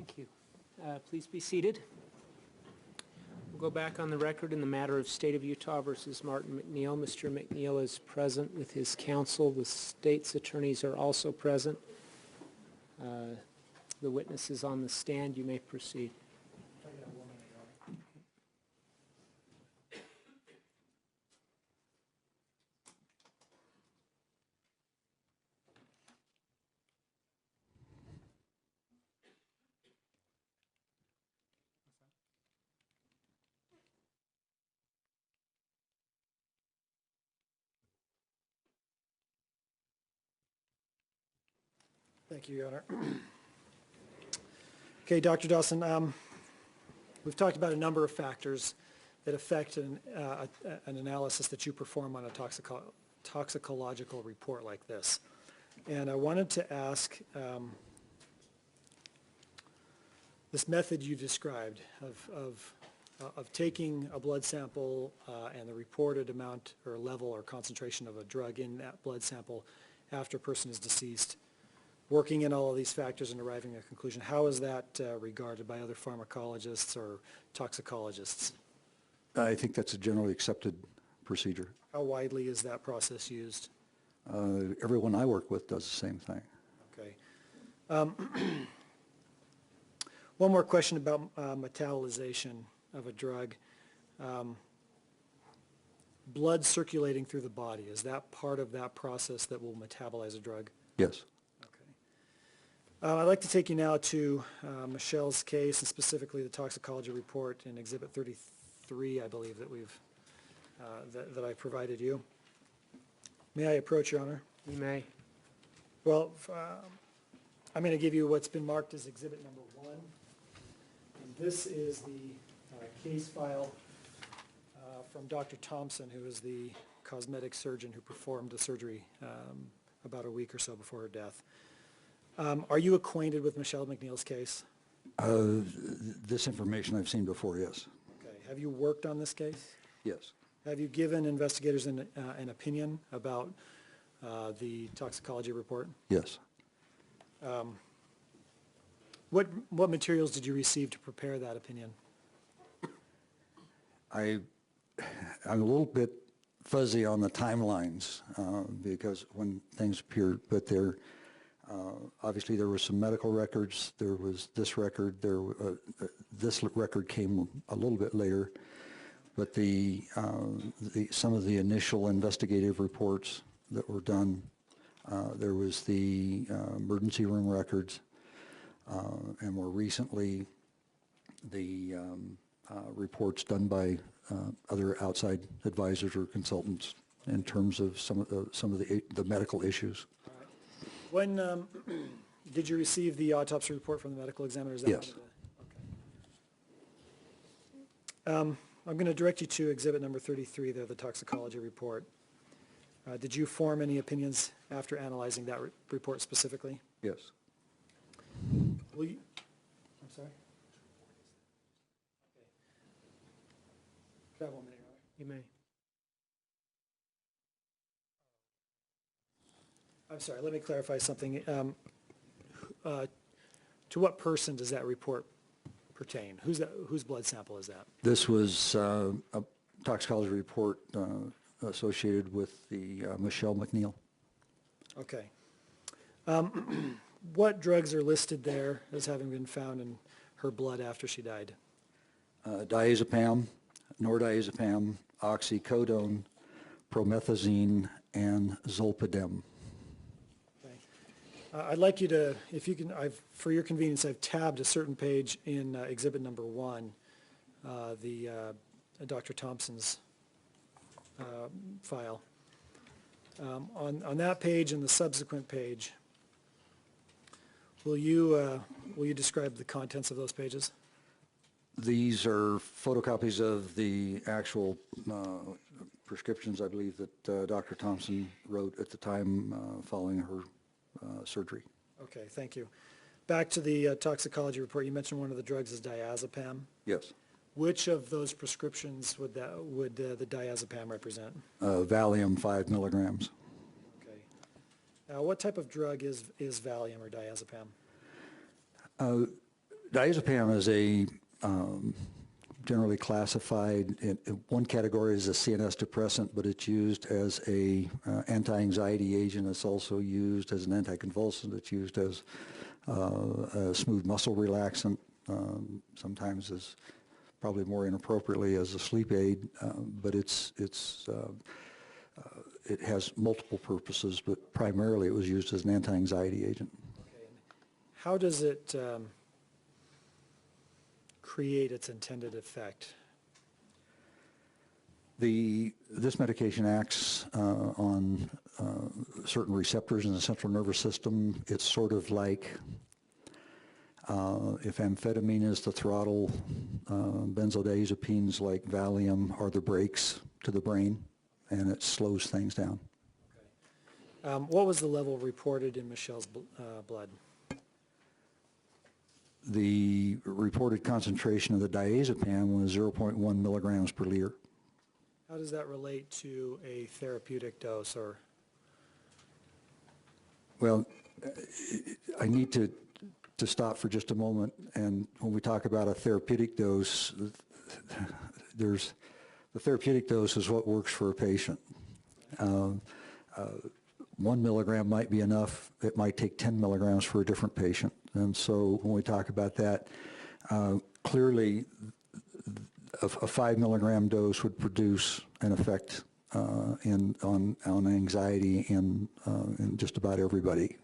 Thank you. Please be seated. We'll go back on the record in the matter of State of Utah versus Martin MacNeill. Mr. MacNeill is present with his counsel. The state's attorneys are also present. The witness is on the stand. You may proceed. Thank you, Your Honor. Okay, Dr. Dawson, we've talked about a number of factors that affect an analysis that you perform on a toxicological report like this. And I wanted to ask, this method you described of taking a blood sample and the reported amount or level or concentration of a drug in that blood sample after a person is deceased, working in all of these factors and arriving at a conclusion, how is that regarded by other pharmacologists or toxicologists? I think that's a generally accepted procedure. How widely is that process used? Everyone I work with does the same thing. Okay. One more question about metabolization of a drug. Blood circulating through the body, is that part of that process that will metabolize a drug? Yes. I'd like to take you now to Michelle's case, and specifically the toxicology report in Exhibit 33, I believe, that we've that I provided you. May I approach, Your Honor? You may. Well, I'm going to give you what's been marked as Exhibit number 1. And this is the case file from Dr. Thompson, who is the cosmetic surgeon who performed the surgery about a week or so before her death. Are you acquainted with Michelle MacNeill's case? This information I've seen before, yes. Okay. Have you worked on this case? Yes. Have you given investigators an opinion about the toxicology report? Yes. What materials did you receive to prepare that opinion? I'm a little bit fuzzy on the timelines because when things appeared, but they're obviously there were some medical records. There was this record. This record came a little bit later, but some of the initial investigative reports that were done. There was the emergency room records, and more recently, the reports done by other outside advisors or consultants in terms of some of the medical issues. When did you receive the autopsy report from the medical examiner? Is that yes. I'm going to direct you to exhibit number 33 there, the toxicology report. Did you form any opinions after analyzing that report specifically? Yes. Will you, I'm sorry? Okay. Could I have 1 minute, You may. I'm sorry, let me clarify something. To what person does that report pertain? Whose blood sample is that? This was a toxicology report associated with the Michelle MacNeill. Okay. What drugs are listed there as having been found in her blood after she died? Diazepam, nordiazepam, oxycodone, promethazine, and zolpidem. I'd like you to, if you can, for your convenience, I've tabbed a certain page in exhibit number 1, Dr. Thompson's file. On that page and the subsequent page, will you describe the contents of those pages? These are photocopies of the actual prescriptions, I believe, that Dr. Thompson wrote at the time following her surgery. Okay, thank you. Back to the toxicology report, you mentioned one of the drugs is diazepam. Yes. Which of those prescriptions would the diazepam represent? Valium, 5 milligrams. Okay. Now, what type of drug is Valium or diazepam? Diazepam is a generally classified in one category as a CNS depressant, but it's used as a anti-anxiety agent. It's also used as an anticonvulsant. It's used as a smooth muscle relaxant, sometimes as probably more inappropriately as a sleep aid, but it has multiple purposes, but primarily it was used as an anti-anxiety agent. Okay. How does it create its intended effect? This medication acts on certain receptors in the central nervous system. It's sort of like if amphetamine is the throttle, benzodiazepines like Valium are the brakes to the brain, and it slows things down. Okay. What was the level reported in Michelle's blood? The reported concentration of the diazepam was 0.1 milligrams per liter. How does that relate to a therapeutic dose? Or Well, I need to stop for just a moment, and when we talk about a therapeutic dose, the therapeutic dose is what works for a patient. 1 milligram might be enough. It might take 10 milligrams for a different patient. And so when we talk about that, clearly a 5 milligram dose would produce an effect on anxiety in just about everybody,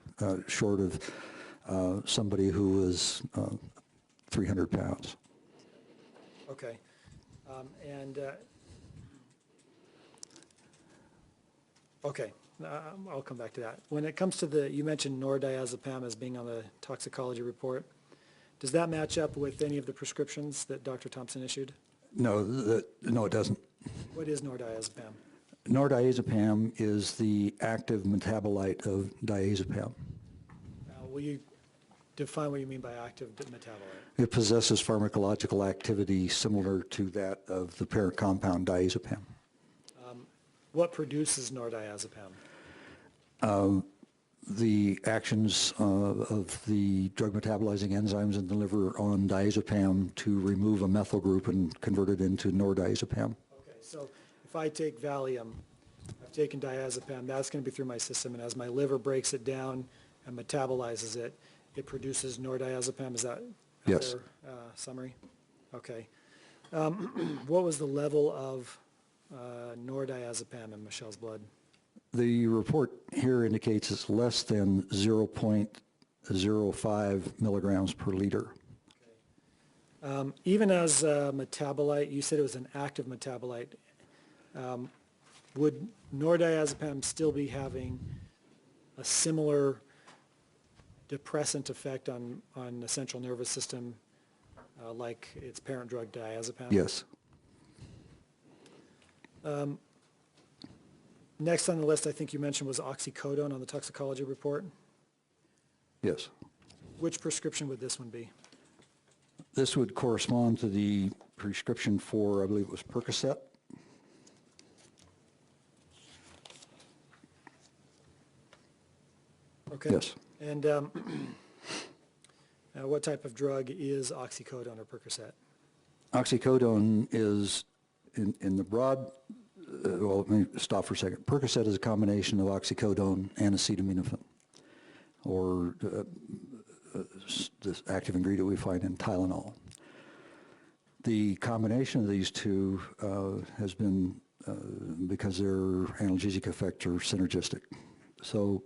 short of somebody who is 300 pounds. okay. Okay, I'll come back to that. When it comes to you mentioned nordiazepam as being on the toxicology report. Does that match up with any of the prescriptions that Dr. Thompson issued? No, no, it doesn't. What is nordiazepam? Nordiazepam is the active metabolite of diazepam. Will you define what you mean by active metabolite? It possesses pharmacological activity similar to that of the parent compound diazepam. What produces nordiazepam? The actions of the drug metabolizing enzymes in the liver on diazepam to remove a methyl group and convert it into nordiazepam. Okay, so if I take Valium, I've taken diazepam, that's going to be through my system, and as my liver breaks it down and metabolizes it, it produces nordiazepam. Is that a Yes. fair summary? Okay. What was the level of nordiazepam in Michelle's blood? The report here indicates it's less than 0.05 milligrams per liter. Even as a metabolite, you said it was an active metabolite. Would nordiazepam still be having a similar depressant effect on the central nervous system like its parent drug diazepam? Yes. Next on the list, I think you mentioned, was oxycodone on the toxicology report. Yes. Which prescription would this one be? This would correspond to the prescription for, I believe it was Percocet. Okay. Yes. And what type of drug is oxycodone or Percocet? Oxycodone is, in the broad, well, let me stop for a second. Percocet is a combination of oxycodone and acetaminophen, or this active ingredient we find in Tylenol. The combination of these two has been, because their analgesic effects are synergistic. So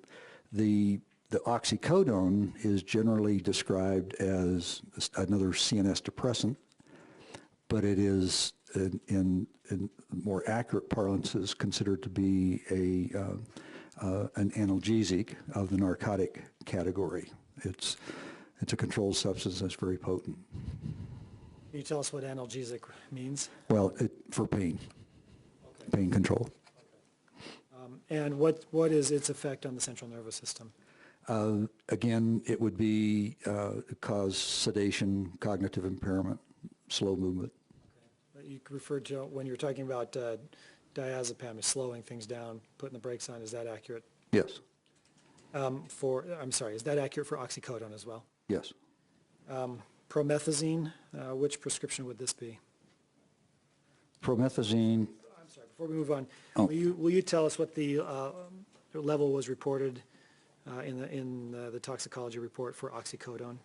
the oxycodone is generally described as another CNS depressant, but it is, in more accurate parlance, is considered to be an analgesic of the narcotic category. It's a controlled substance that's very potent. Can you tell us what analgesic means? Well, for pain, Okay. pain control. And what is its effect on the central nervous system? Again, it would be cause sedation, cognitive impairment, slow movement. Okay. You referred to, when you're talking about diazepam, is slowing things down, putting the brakes on. Is that accurate? Yes. I'm sorry, is that accurate for oxycodone as well? Yes. promethazine. Which prescription would this be? Promethazine, I'm sorry, before we move on, Oh. will you tell us what the level was reported in the toxicology report for oxycodone?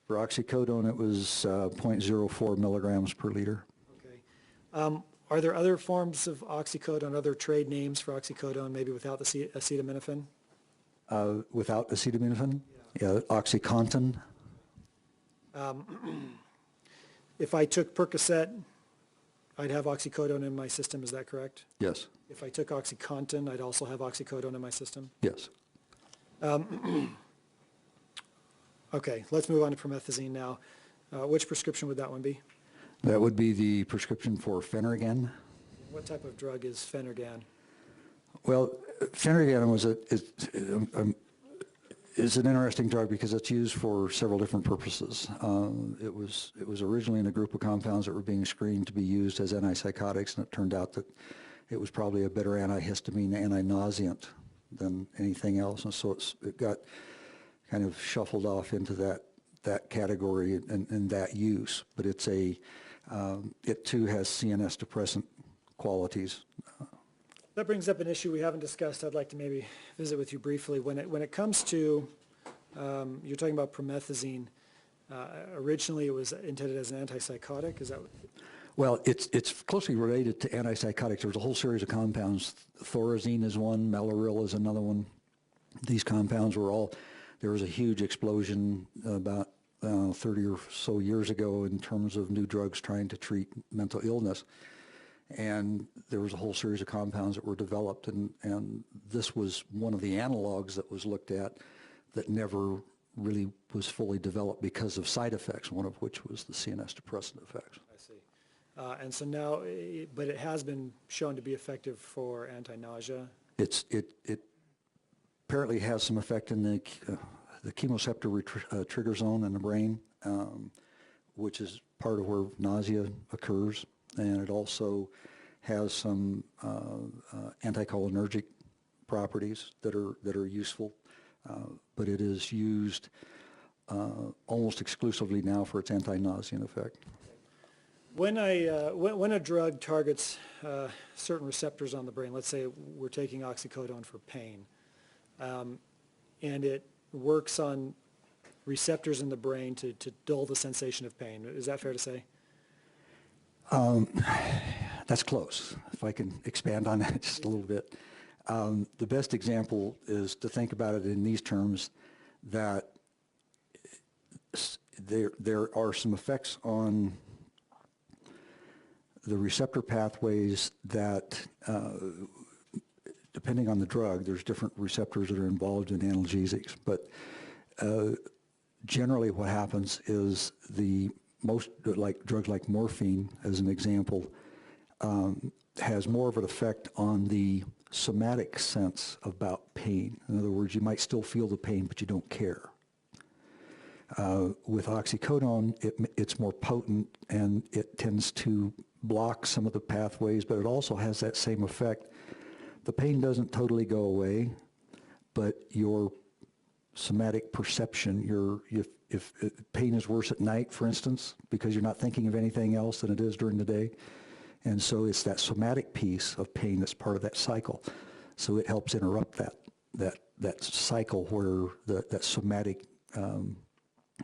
for oxycodone, it was 0.04 milligrams per liter. Okay. Are there other forms of oxycodone, other trade names for oxycodone, maybe without the acetaminophen? Without acetaminophen? Yeah, OxyContin. If I took Percocet, I'd have oxycodone in my system, is that correct? Yes, If I took OxyContin, I'd also have oxycodone in my system? yes. Okay, let's move on to promethazine now. Which prescription would that one be? That would be the prescription for Phenergan. What type of drug is Phenergan? Well, Phenergan is an interesting drug because it's used for several different purposes. It was originally in a group of compounds that were being screened to be used as antipsychotics, and it turned out that it was probably a better antihistamine, anti-nauseant than anything else, and so it got kind of shuffled off into that category and that use. But it too has CNS depressant qualities. That brings up an issue we haven't discussed. I'd like to maybe visit with you briefly. When it comes to, you're talking about promethazine, originally it was intended as an antipsychotic, is that? Well, it's closely related to antipsychotics. There's a whole series of compounds. Thorazine is one, Maloril is another one. These compounds were there was a huge explosion about 30 or so years ago in terms of new drugs trying to treat mental illness. And there was a whole series of compounds that were developed, and this was one of the analogs that was looked at that never really was fully developed because of side effects, one of which was the CNS depressant effects. I see. And so now, but it has been shown to be effective for anti-nausea? It apparently has some effect in the chemoreceptor trigger zone in the brain, which is part of where nausea occurs. And it also has some anticholinergic properties that are useful, but it is used almost exclusively now for its anti-nauseant effect. When a drug targets certain receptors on the brain, let's say we're taking oxycodone for pain, and it works on receptors in the brain to dull the sensation of pain, is that fair to say? That's close, if I can expand on that just a little bit. The best example is to think about it in these terms, that there are some effects on the receptor pathways that, depending on the drug, there's different receptors that are involved in analgesics, but generally what happens is most drugs like morphine, as an example, has more of an effect on the somatic sense about pain. In other words, you might still feel the pain, but you don't care. With oxycodone, it's more potent, and it tends to block some of the pathways, but it also has that same effect. The pain doesn't totally go away, but your somatic perception, if pain is worse at night, for instance, because you're not thinking of anything else than it is during the day. And so it's that somatic piece of pain that's part of that cycle. So it helps interrupt that cycle where that somatic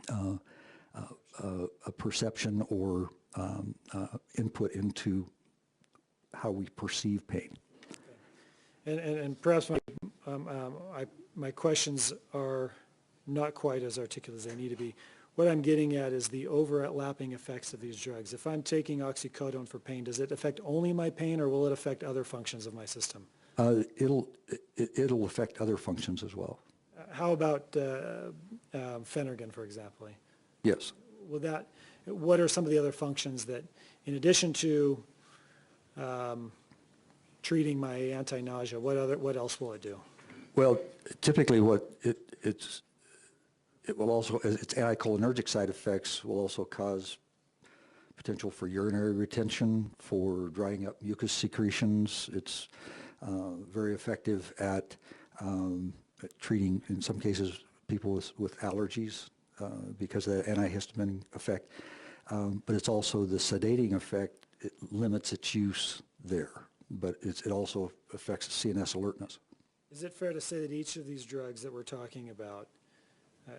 a perception or input into how we perceive pain. And perhaps my questions are not quite as articulate as they need to be. What I'm getting at is the overlapping effects of these drugs. If I'm taking oxycodone for pain, does it affect only my pain, or will it affect other functions of my system? It'll affect other functions as well. How about Phenergan, for example? Yes. What are some of the other functions that, in addition to treating my anti-nausea, what else will it do? Well, typically it will also, its anticholinergic side effects will also cause potential for urinary retention, for drying up mucus secretions. It's very effective at treating, in some cases, people with allergies. because of the antihistaminic effect, but it's also the sedating effect. It limits its use there, but it also affects the CNS alertness. Is it fair to say that each of these drugs that we're talking about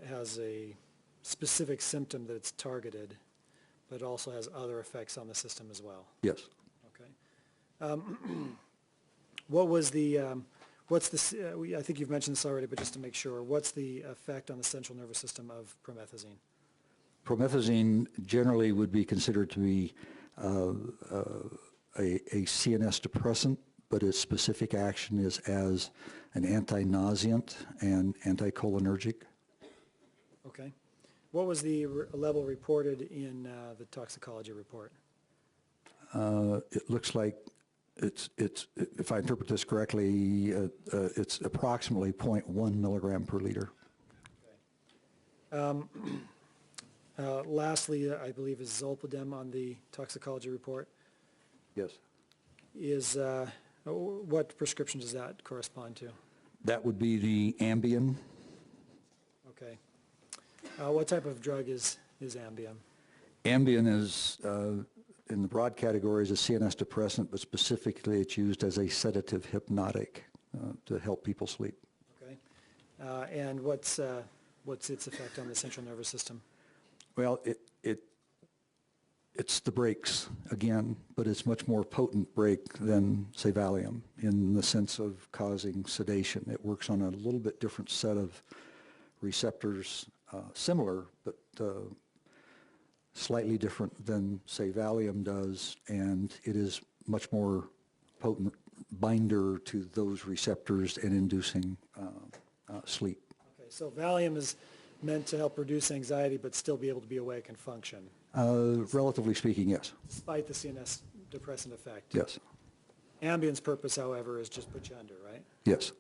has a specific symptom that it's targeted, but it also has other effects on the system as well? Yes. Okay. I think you've mentioned this already, but just to make sure, what's the effect on the central nervous system of promethazine? Promethazine generally would be considered to be a CNS depressant, but its specific action is as an anti-nauseant and anticholinergic. Okay. What was the level reported in the toxicology report? It looks like it's if I interpret this correctly, it's approximately 0.1 milligram per liter. Okay. Lastly, I believe is zolpidem on the toxicology report. Yes. What prescription does that correspond to? That would be the Ambien. Okay. What type of drug is Ambien? Ambien is, in the broad category, is a CNS depressant, but specifically it's used as a sedative hypnotic to help people sleep. Okay. And what's its effect on the central nervous system? Well, it's the brakes again, but it's much more potent brake than, say, Valium in the sense of causing sedation. It works on a little bit different set of receptors, similar, but slightly different than, say, Valium does, and it is much more potent binder to those receptors and inducing sleep. Okay, so Valium is meant to help reduce anxiety but still be able to be awake and function. Relatively speaking, yes. Despite the CNS depressant effect. Yes. Ambien's purpose, however, is just put you under, right? Yes.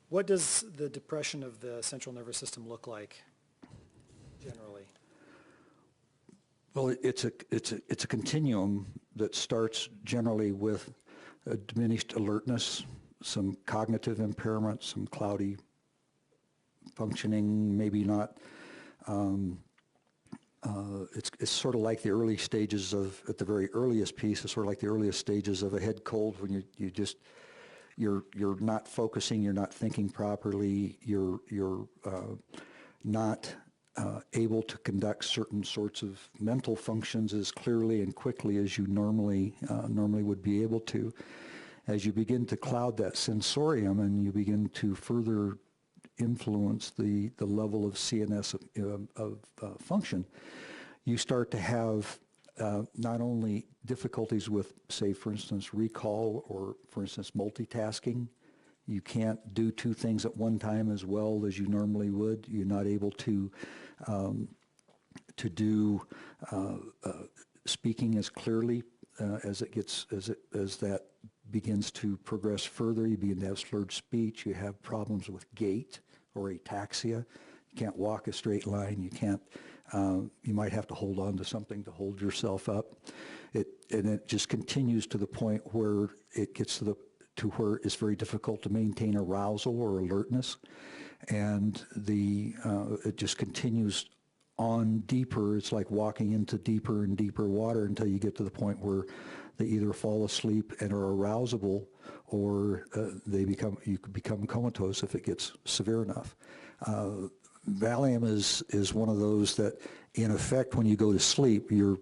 What does the depression of the central nervous system look like, generally? Well, it's a continuum that starts generally with a diminished alertness, some cognitive impairment, some cloudy functioning, maybe not. It's sort of like the early stages of, at the very earliest piece, it's sort of like the earliest stages of a head cold when you're not focusing, you're not thinking properly, you're not able to conduct certain sorts of mental functions as clearly and quickly as you normally would be able to. As you begin to cloud that sensorium and you begin to further influence the level of CNS function, you start to have not only difficulties with, say, for instance, recall or, for instance, multitasking. You can't do two things at one time as well as you normally would. You're not able to do speaking as clearly as that begins to progress further. You begin to have slurred speech. You have problems with gait or ataxia. You can't walk a straight line. You can't. You might have to hold on to something to hold yourself up. And it just continues to the point where it gets to where it's very difficult to maintain arousal or alertness, and it just continues on deeper. It's like walking into deeper and deeper water until you get to the point where they either fall asleep and are arousable, or you could become comatose if it gets severe enough. Valium is one of those that, in effect, when you go to sleep, you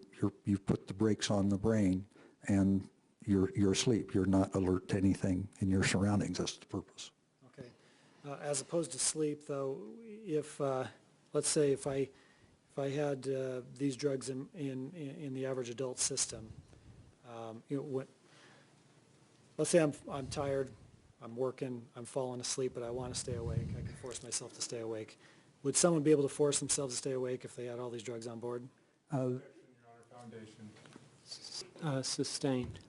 put the brakes on the brain, and you're asleep. You're not alert to anything in your surroundings. That's the purpose. Okay. As opposed to sleep, though, if let's say if I had these drugs in the average adult system, let's say I'm tired, I'm working, I'm falling asleep, but I want to stay awake. I can force myself to stay awake. Would someone be able to force themselves to stay awake if they had all these drugs on board? Sustained.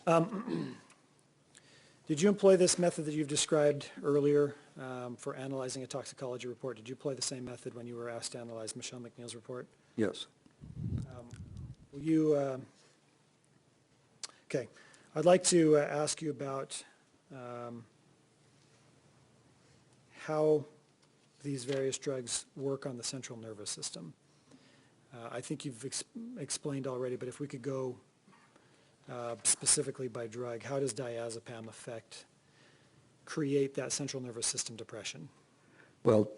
Okay. Did you employ this method that you've described earlier for analyzing a toxicology report? Did you employ the same method when you were asked to analyze Michelle MacNeill's report? Yes. Will you, okay, I'd like to ask you about how these various drugs work on the central nervous system. I think you've explained already, but if we could go specifically by drug, how does diazepam create that central nervous system depression? Well,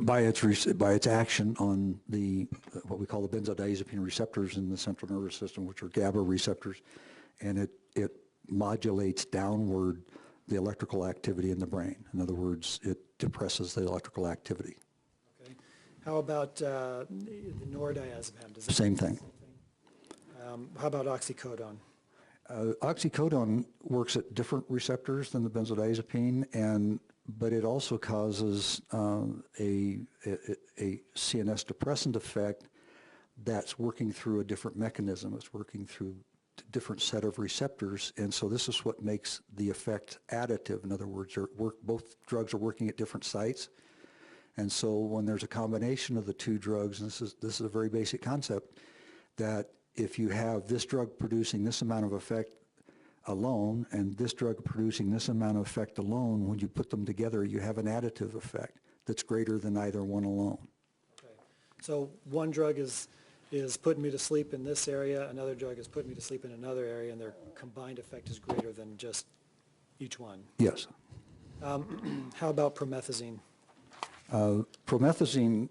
by its action on the what we call the benzodiazepine receptors in the central nervous system, which are GABA receptors, and it modulates downward the electrical activity in the brain. In other words, it depresses the electrical activity. Okay. How about the nordiazepam? Does that Same thing. How about oxycodone? Oxycodone works at different receptors than the benzodiazepine, but it also causes a CNS depressant effect that's working through a different mechanism. It's working through a different set of receptors, and so this is what makes the effect additive. In other words, both drugs are working at different sites, and so when there's a combination of the two drugs, and this is a very basic concept, that if you have this drug producing this amount of effect alone and this drug producing this amount of effect alone, when you put them together, you have an additive effect that's greater than either one alone. Okay. So one drug is putting me to sleep in this area, another drug is putting me to sleep in another area, and their combined effect is greater than just each one. Yes. How about promethazine? Promethazine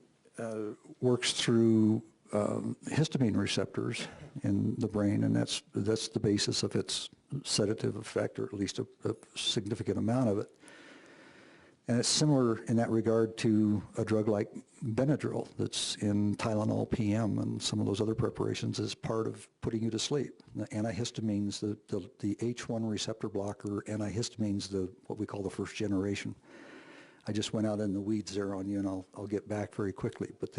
works through histamine receptors in the brain, and that's the basis of its sedative effect, or at least a significant amount of it. And it's similar in that regard to a drug like Benadryl that's in Tylenol PM and some of those other preparations as part of putting you to sleep. The antihistamines, the H1 receptor blocker antihistamines, what we call the first generation. I just went out in the weeds there on you, and I'll get back very quickly. But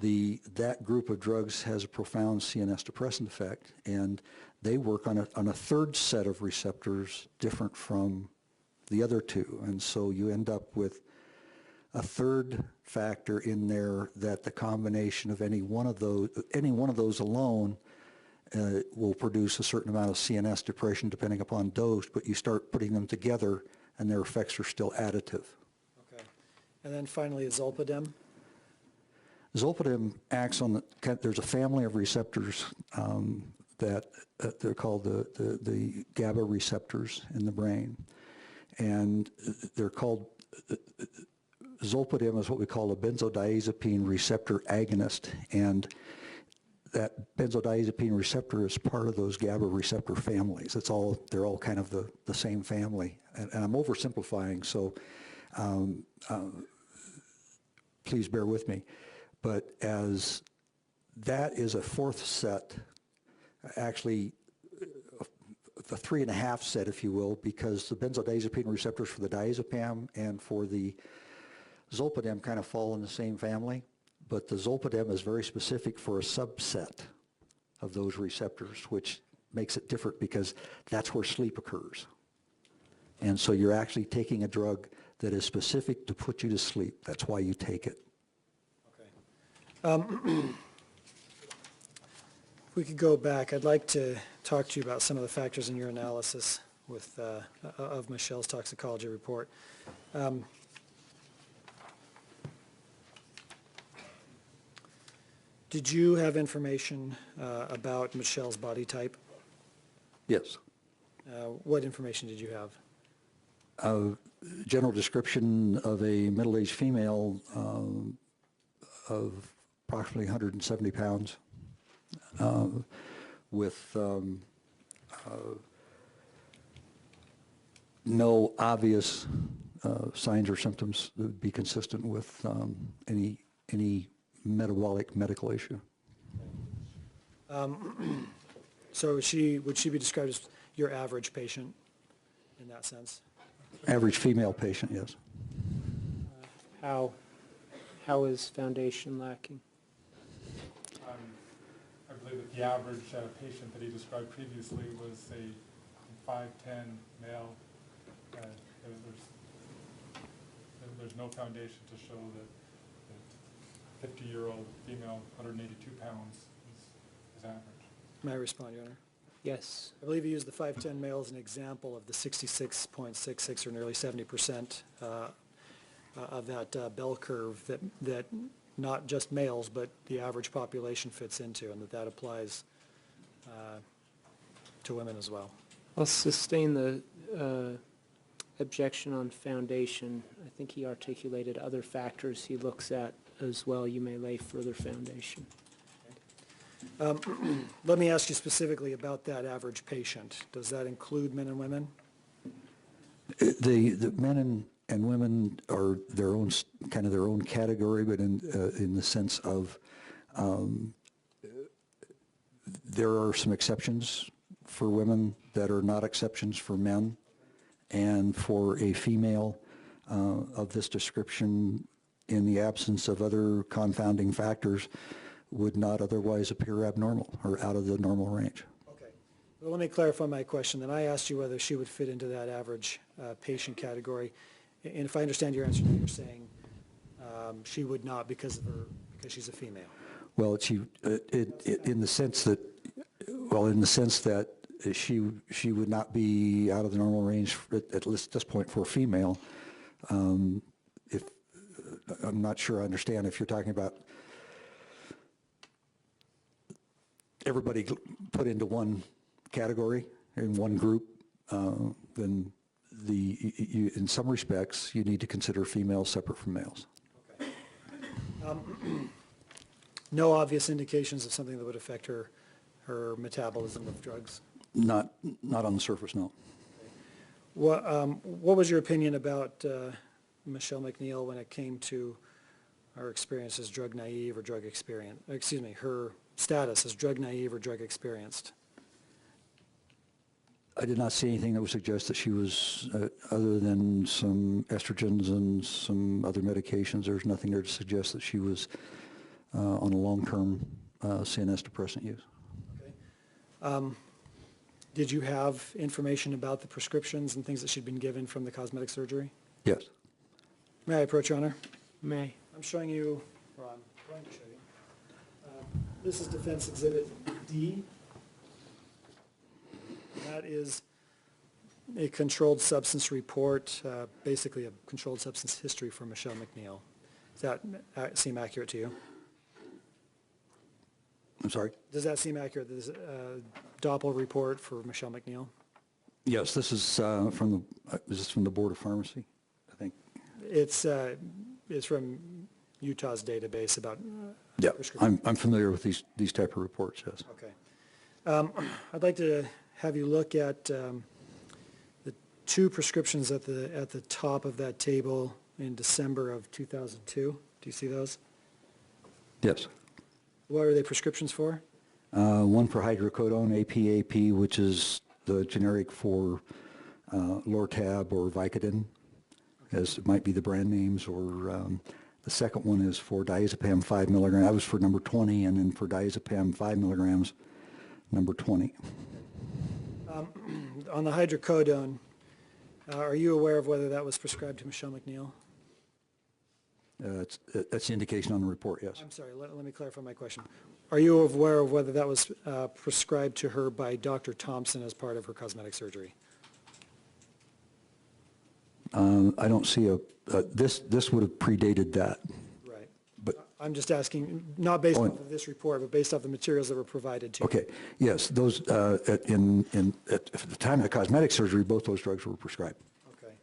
that group of drugs has a profound CNS depressant effect, and they work on a third set of receptors different from the other two, and so you end up with a third factor in there that the combination of any one of those alone will produce a certain amount of CNS depression depending upon dose, but you start putting them together and their effects are still additive. Okay. And then finally, zolpidem. Zolpidem acts on there's a family of receptors that they're called the GABA receptors in the brain, and they're called, zolpidem is what we call a benzodiazepine receptor agonist, and that benzodiazepine receptor is part of those GABA receptor families. They're all kind of the same family, and I'm oversimplifying, so please bear with me. But as that is a fourth set, actually the 3.5 set, if you will, because the benzodiazepine receptors for the diazepam and for the zolpidem kind of fall in the same family, but the zolpidem is very specific for a subset of those receptors, which makes it different because that's where sleep occurs. And so you're actually taking a drug that is specific to put you to sleep. That's why you take it. If we could go back, I'd like to talk to you about some of the factors in your analysis of Michelle's toxicology report. Did you have information about Michelle's body type? Yes. What information did you have? General description of a middle-aged female of approximately 170 pounds with no obvious signs or symptoms that would be consistent with any metabolic medical issue. So would she be described as your average patient in that sense? Average female patient, yes. How is foundation lacking? I believe that the average patient that he described previously was a 5'10" male. There's no foundation to show that 50-year-old female, 182 pounds is average. May I respond, Your Honor? Yes. I believe you used the 5'10" male as an example of the 66.66 or nearly 70% of that bell curve that not just males, but the average population fits into, and that applies to women as well. I'll sustain the objection on foundation. I think he articulated other factors he looks at as well. You may lay further foundation. Let me ask you specifically about that average patient. Does that include men and women? The men and women are their own, kind of their own category, but in the sense of there are some exceptions for women that are not exceptions for men. And for a female of this description, in the absence of other confounding factors, would not otherwise appear abnormal or out of the normal range. Okay. Well, let me clarify my question. Then I asked you whether she would fit into that average patient category. And if I understand your answer, you're saying she would not because she's a female. Well, in the sense that she would not be out of the normal range at least at this point for a female. If I'm not sure I understand if you're talking about everybody put into one category in one group, then in some respects you need to consider females separate from males. Okay. No obvious indications of something that would affect her metabolism of drugs? Not on the surface, no. What was your opinion about Michelle MacNeill when it came to her experience as drug naive or drug experienced? Excuse me, her status as drug naive or drug experienced? I did not see anything that would suggest that she was, other than some estrogens and some other medications, there's nothing there to suggest that she was on a long-term CNS depressant use. Okay. Did you have information about the prescriptions and things that she'd been given from the cosmetic surgery? Yes. May I approach, Your Honor? May. I'm showing you, or I'm going to show you. This is Defense Exhibit D. That is a controlled substance report, basically a controlled substance history for Michelle MacNeill. Does that seem accurate to you? I'm sorry? Does that seem accurate, this Doppel report for Michelle MacNeill? Yes, this is from the Board of Pharmacy, I think. It's from Utah's database about Yeah, prescription. I'm familiar with these type of reports, yes. Okay. I'd like to have you look at the two prescriptions at the top of that table in December of 2002. Do you see those? Yes. What are they prescriptions for? One for hydrocodone, APAP, which is the generic for Lortab or Vicodin, as it might be the brand names, or the second one is for diazepam 5 milligrams. That was for number 20, and then for diazepam 5 milligrams, number 20. On the hydrocodone, are you aware of whether that was prescribed to Michelle MacNeill? That's the indication on the report, yes. I'm sorry, let me clarify my question. Are you aware of whether that was prescribed to her by Dr. Thompson as part of her cosmetic surgery? I don't see this would have predated that. Right. But I'm just asking, not based off of this report, but based off the materials that were provided to you. okay, yes, those at the time of the cosmetic surgery, both those drugs were prescribed. Okay.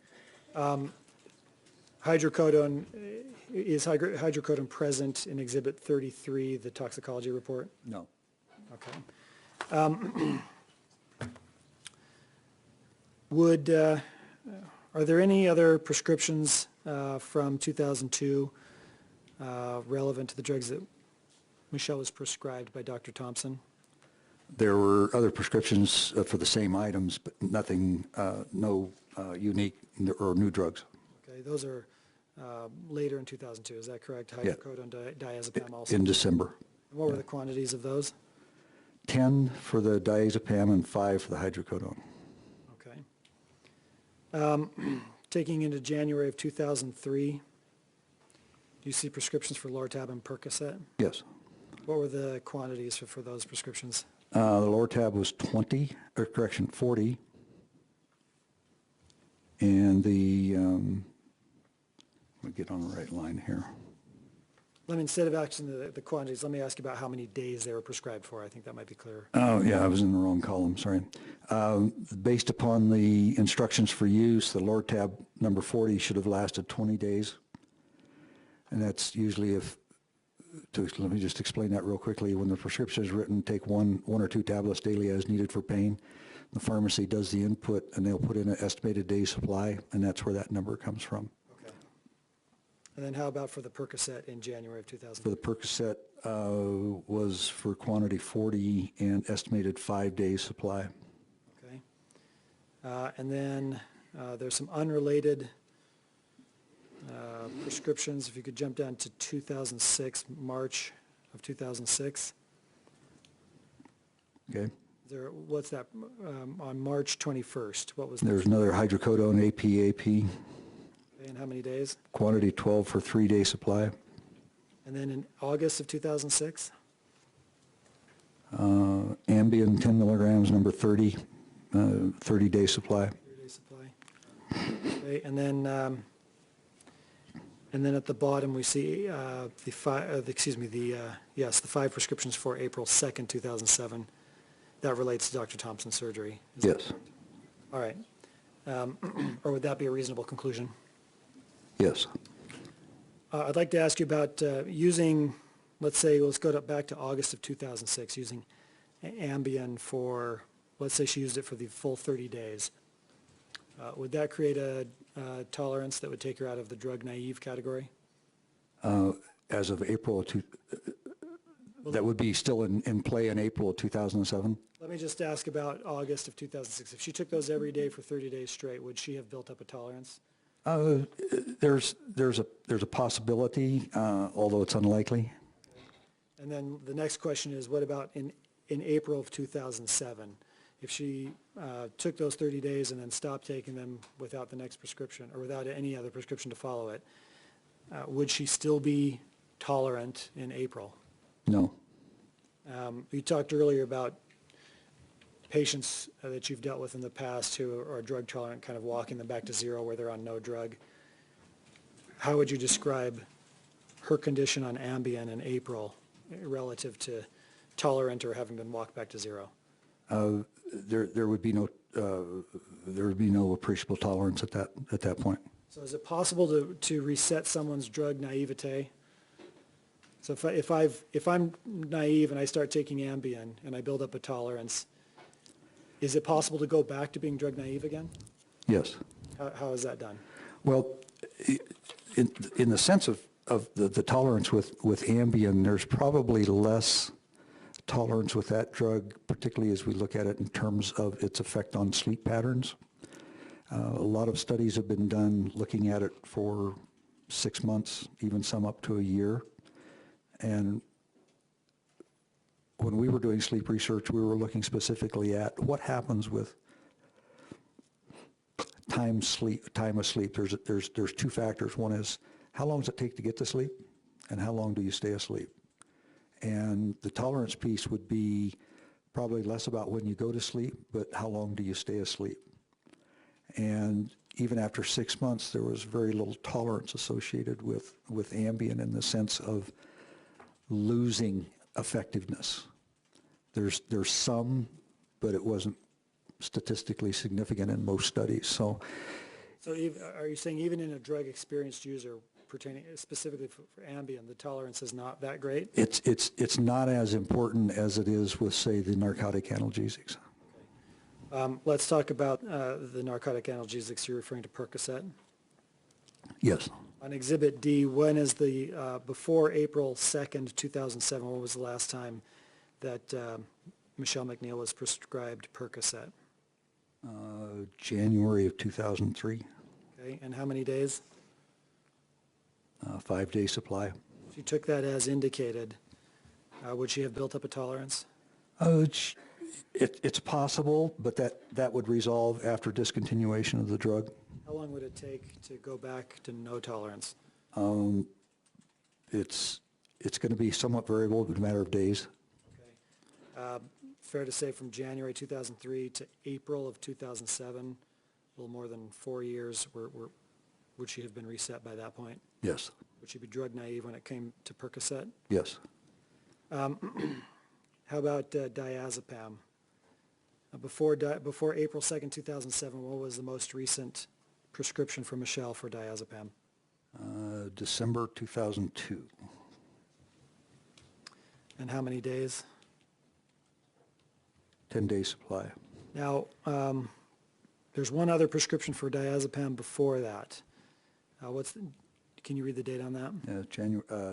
Hydrocodone, is hydrocodone present in Exhibit 33, the toxicology report? No. Okay. Are there any other prescriptions from 2002 relevant to the drugs that Michelle was prescribed by Dr. Thompson? There were other prescriptions for the same items, but nothing, no unique or new drugs. Okay, those are later in 2002, is that correct? Yeah. Hydrocodone, diazepam also? In December. And what were the quantities of those? 10 for the diazepam and 5 for the hydrocodone. Okay. Taking into January of 2003, do you see prescriptions for Lortab and Percocet? Yes. What were the quantities for those prescriptions? The Lortab was 40, and the, let me me get on the right line here. Let me, instead of asking the quantities, let me ask you about how many days they were prescribed for. I think that might be clearer. Oh, yeah, I was in the wrong column, sorry. Based upon the instructions for use, the lower tab, number 40, should have lasted 20 days. And that's usually let me just explain that real quickly. When the prescription is written, take one or two tablets daily as needed for pain. The pharmacy does the input, and they'll put in an estimated day supply, and that's where that number comes from. Okay. And then how about for the Percocet in January of 2000? For the Percocet was for quantity 40 and estimated 5 days supply. Okay. And then there's some unrelated prescriptions. If you could jump down to 2006, March of 2006. Okay. What's that, on March 21st, what was that? There's another hydrocodone AP, And how many days? quantity 12 for 3-day supply. And then in August of 2006? Ambien 10 milligrams, number 30, 30-day supply. 3-day supply. Okay, and then at the bottom, we see the 5 prescriptions for April 2nd, 2007. That relates to Dr. Thompson's surgery. Is that Yes. correct? All right. Or would that be a reasonable conclusion? Yes. I'd like to ask you about using, let's go back to August of 2006, using Ambien for, let's say she used it for the full 30 days. Would that create a tolerance that would take her out of the drug-naive category? As of April, that would be still in play in April of 2007? Let me just ask about August of 2006. If she took those every day for 30 days straight, would she have built up a tolerance? There's a possibility, although it's unlikely. And then the next question is, what about in April of 2007? If she took those 30 days and then stopped taking them without the next prescription, or without any other prescription to follow it, would she still be tolerant in April? No. You talked earlier about patients that you've dealt with in the past who are drug tolerant, kind of walking them back to zero where they're on no drug. How would you describe her condition on Ambien in April relative to tolerant or having been walked back to zero? There would be no appreciable tolerance at that point. So is it possible to reset someone's drug naivete? So if I'm naive and I start taking Ambien and I build up a tolerance, is it possible to go back to being drug naive again? Yes. How is that done? Well, in the sense of the tolerance with Ambien, there's probably less tolerance with that drug, particularly as we look at it in terms of its effect on sleep patterns. A lot of studies have been done looking at it for 6 months, even some up to a year. And when we were doing sleep research, we were looking specifically at what happens with time of sleep. There's 2 factors. One is how long does it take to get to sleep, and how long do you stay asleep? And the tolerance piece would be probably less about when you go to sleep, but how long do you stay asleep? And even after 6 months, there was very little tolerance associated with Ambien in the sense of losing effectiveness. There's some, but it wasn't statistically significant in most studies. So are you saying even in a drug-experienced user, pertaining specifically for Ambien, the tolerance is not that great? it's not as important as it is with, say, the narcotic analgesics. Let's talk about the narcotic analgesics. You're referring to Percocet. Yes. On Exhibit D, when is before April 2nd, 2007, when was the last time that Michelle MacNeill was prescribed Percocet? January of 2003. Okay, and how many days? 5-day supply. If you took that as indicated, would she have built up a tolerance? It's possible, but that would resolve after discontinuation of the drug. How long would it take to go back to no tolerance? It's going to be somewhat variable, but a matter of days. Okay. Fair to say from January 2003 to April of 2007, a little more than 4 years, we're would she have been reset by that point? Yes, Would she be drug naive when it came to Percocet? yes. How about diazepam? Before April 2nd, 2007, what was the most recent prescription for Michelle for diazepam? December 2002. And how many days? 10-day supply. Now, there's one other prescription for diazepam before that. Can you read the date on that?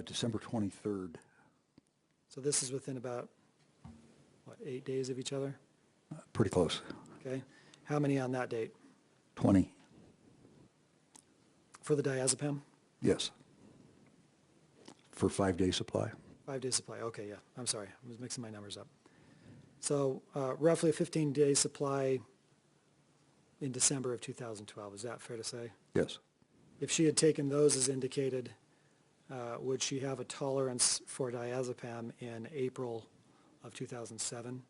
December 23rd. So this is within about, 8 days of each other? Pretty close. Okay. How many on that date? 20. For the diazepam? Yes. For 5-day supply. 5-day supply, okay, yeah, I'm sorry, I was mixing my numbers up. So roughly a 15-day supply in December of 2012, is that fair to say? Yes. If she had taken those as indicated, would she have a tolerance for diazepam in April of 2007?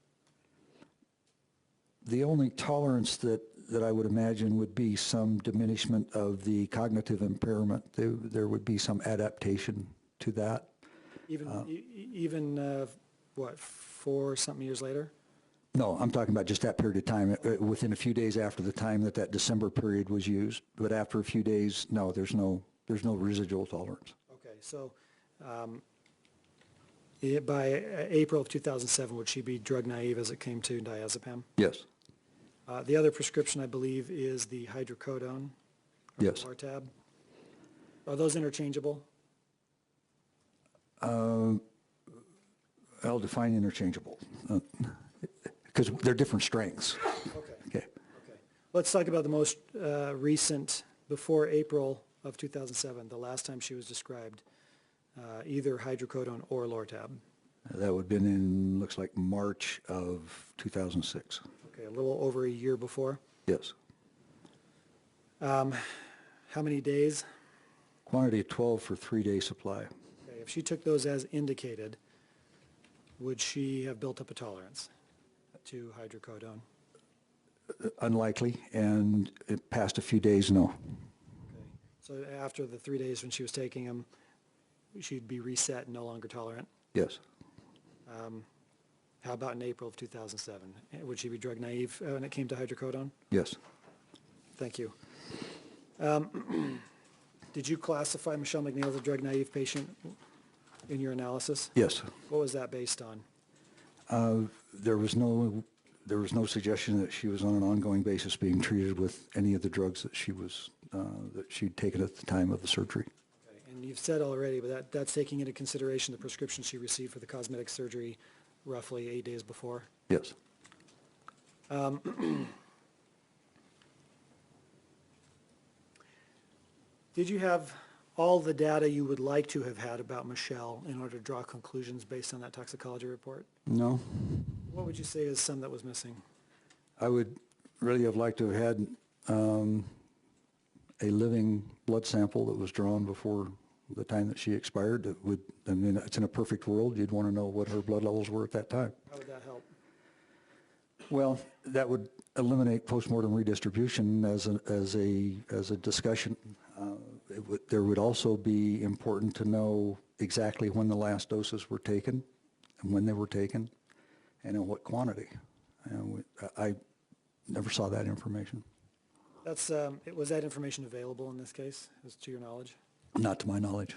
The only tolerance that I would imagine would be some diminishment of the cognitive impairment. There would be some adaptation to that. Even 4-something years later? No, I'm talking about just that period of time, within a few days after the time that December period was used. But after a few days, no, there's no residual tolerance. Okay, so by April of 2007, would she be drug naive as it came to diazepam? Yes. The other prescription, I believe, is the hydrocodone. Or Yes. Lortab. Are those interchangeable? I'll define interchangeable, because they're different strengths. Okay. Okay. Okay. Let's talk about the most recent, before April of 2007, the last time she was described, either hydrocodone or Lortab. That would have been in, looks like March of 2006. Okay, a little over a year before. Yes. How many days? Quantity of 12 for 3-day supply. Okay, if she took those as indicated, would she have built up a tolerance to hydrocodone? Unlikely, and it passed a few days, no. Okay, so after the 3 days when she was taking them, she'd be reset and no longer tolerant? Yes. How about in April of 2007? Would she be drug naive when it came to hydrocodone? Yes. Thank you. Did you classify Michelle MacNeill as a drug naive patient in your analysis? Yes. What was that based on? There was no suggestion that she was on an ongoing basis being treated with any of the drugs that she'd taken at the time of the surgery. Okay, and you've said already, but that's taking into consideration the prescription she received for the cosmetic surgery roughly 8 days before? Yes. Did you have all the data you would like to have had about Michelle in order to draw conclusions based on that toxicology report? No. What would you say is some that was missing? I would really have liked to have had a living blood sample that was drawn before the time that she expired. That would, I mean, it's in a perfect world, you'd want to know what her blood levels were at that time. How would that help? Well, that would eliminate postmortem redistribution as a discussion. There would also be important to know exactly when the last doses were taken and when they were taken and in what quantity. I never saw that information. Was that information available in this case, as to your knowledge? Not to my knowledge.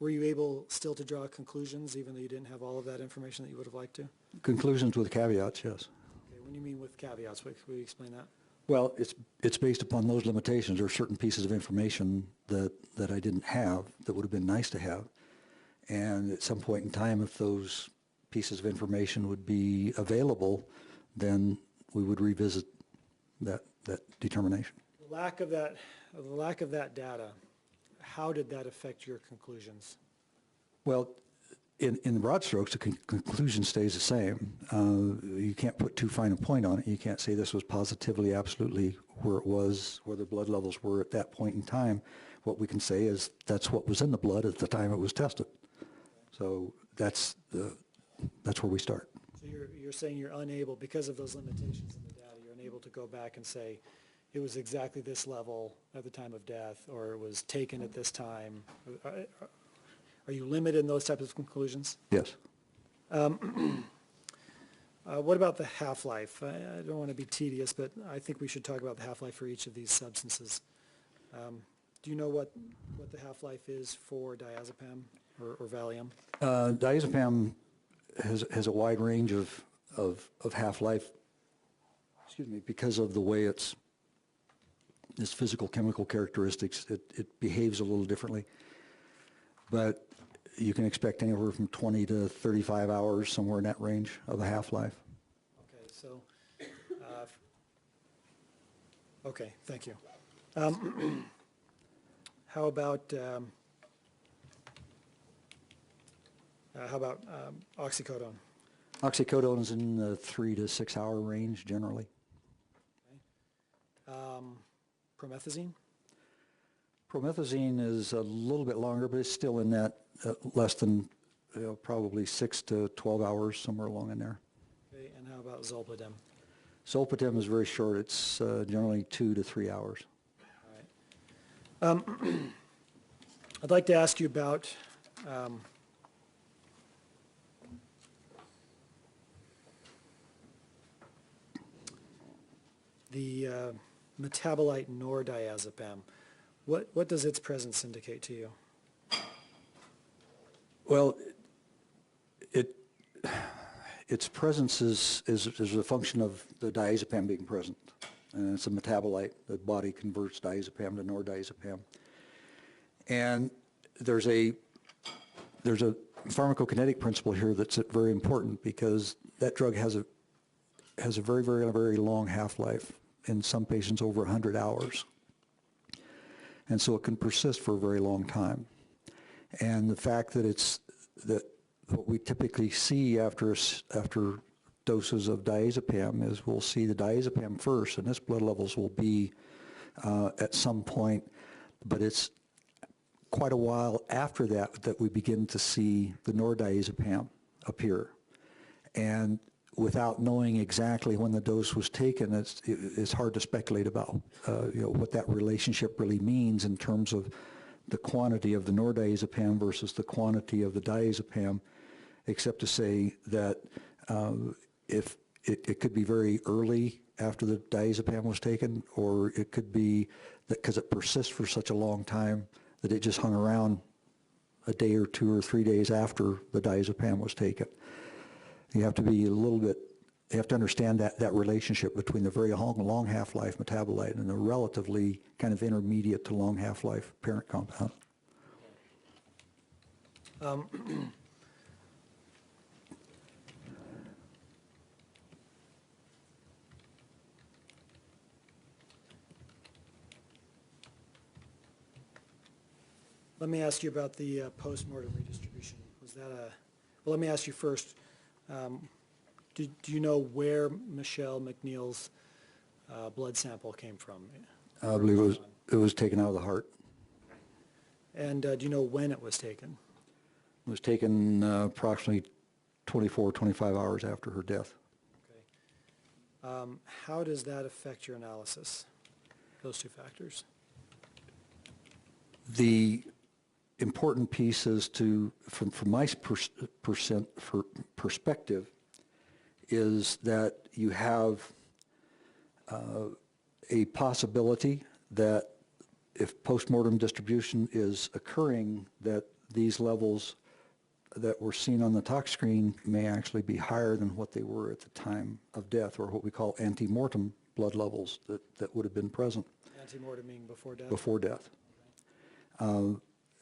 Were you able still to draw conclusions, even though you didn't have all of that information that you would have liked to? Conclusions with caveats, yes. Okay, when you mean with caveats, will you explain that? Well, it's based upon those limitations. There are certain pieces of information that I didn't have that would have been nice to have. And at some point in time, if those pieces of information would be available, then we would revisit that determination. The lack of that data, how did that affect your conclusions? Well, in broad strokes, the conclusion stays the same. You can't put too fine a point on it. You can't say this was positively, absolutely where it was, where the blood levels were at that point in time. What we can say is that's what was in the blood at the time it was tested. So that's where we start. So you're saying you're unable, because of those limitations in the data, you're unable to go back and say, it was exactly this level at the time of death, or it was taken at this time? Are you limited in those types of conclusions? Yes. What about the half-life? I don't want to be tedious, but I think we should talk about the half-life for each of these substances. Do you know what the half-life is for diazepam or Valium? Diazepam has a wide range of half-life, excuse me, because of the way its physical chemical characteristics. It behaves a little differently. But you can expect anywhere from 20 to 35 hours, somewhere in that range of a half-life. Okay, so, okay, thank you. How about oxycodone? Oxycodone is in the 3 to 6 hour range generally. Promethazine? Promethazine is a little bit longer, but it's still in that less than probably 6 to 12 hours, somewhere along in there. Okay, and how about zolpidem? Zolpidem is very short. It's generally 2 to 3 hours. All right. I'd like to ask you about the metabolite nordiazepam. What does its presence indicate to you? Well, its presence is a function of the diazepam being present, and it's a metabolite. The body converts diazepam to nordiazepam, and there's a pharmacokinetic principle here that's very important, because that drug has a very, very, very long half-life. In some patients, over 100 hours, and so it can persist for a very long time. And the fact that what we typically see after doses of diazepam is we'll see the diazepam first, and its blood levels will be at some point, but it's quite a while after that we begin to see the nordiazepam appear. And without knowing exactly when the dose was taken, it's hard to speculate about what that relationship really means in terms of the quantity of the nordiazepam versus the quantity of the diazepam, except to say that if it could be very early after the diazepam was taken, or it could be that because it persists for such a long time that it just hung around a day or 2 or 3 days after the diazepam was taken. You have to be you have to understand that relationship between the very long half-life metabolite and the relatively kind of intermediate to long half-life parent compound. Let me ask you about the postmortem redistribution. Was that well, let me ask you first. Do you know where Michelle MacNeill's blood sample came from? I believe it was taken out of the heart. And do you know when it was taken? It was taken approximately 24, 25 hours after her death. Okay. How does that affect your analysis, those two factors? The important piece is from my perspective, is that you have a possibility that if postmortem distribution is occurring, that these levels that were seen on the tox screen may actually be higher than what they were at the time of death, or what we call ante-mortem blood levels that would have been present. Ante-mortem meaning before death? Before death.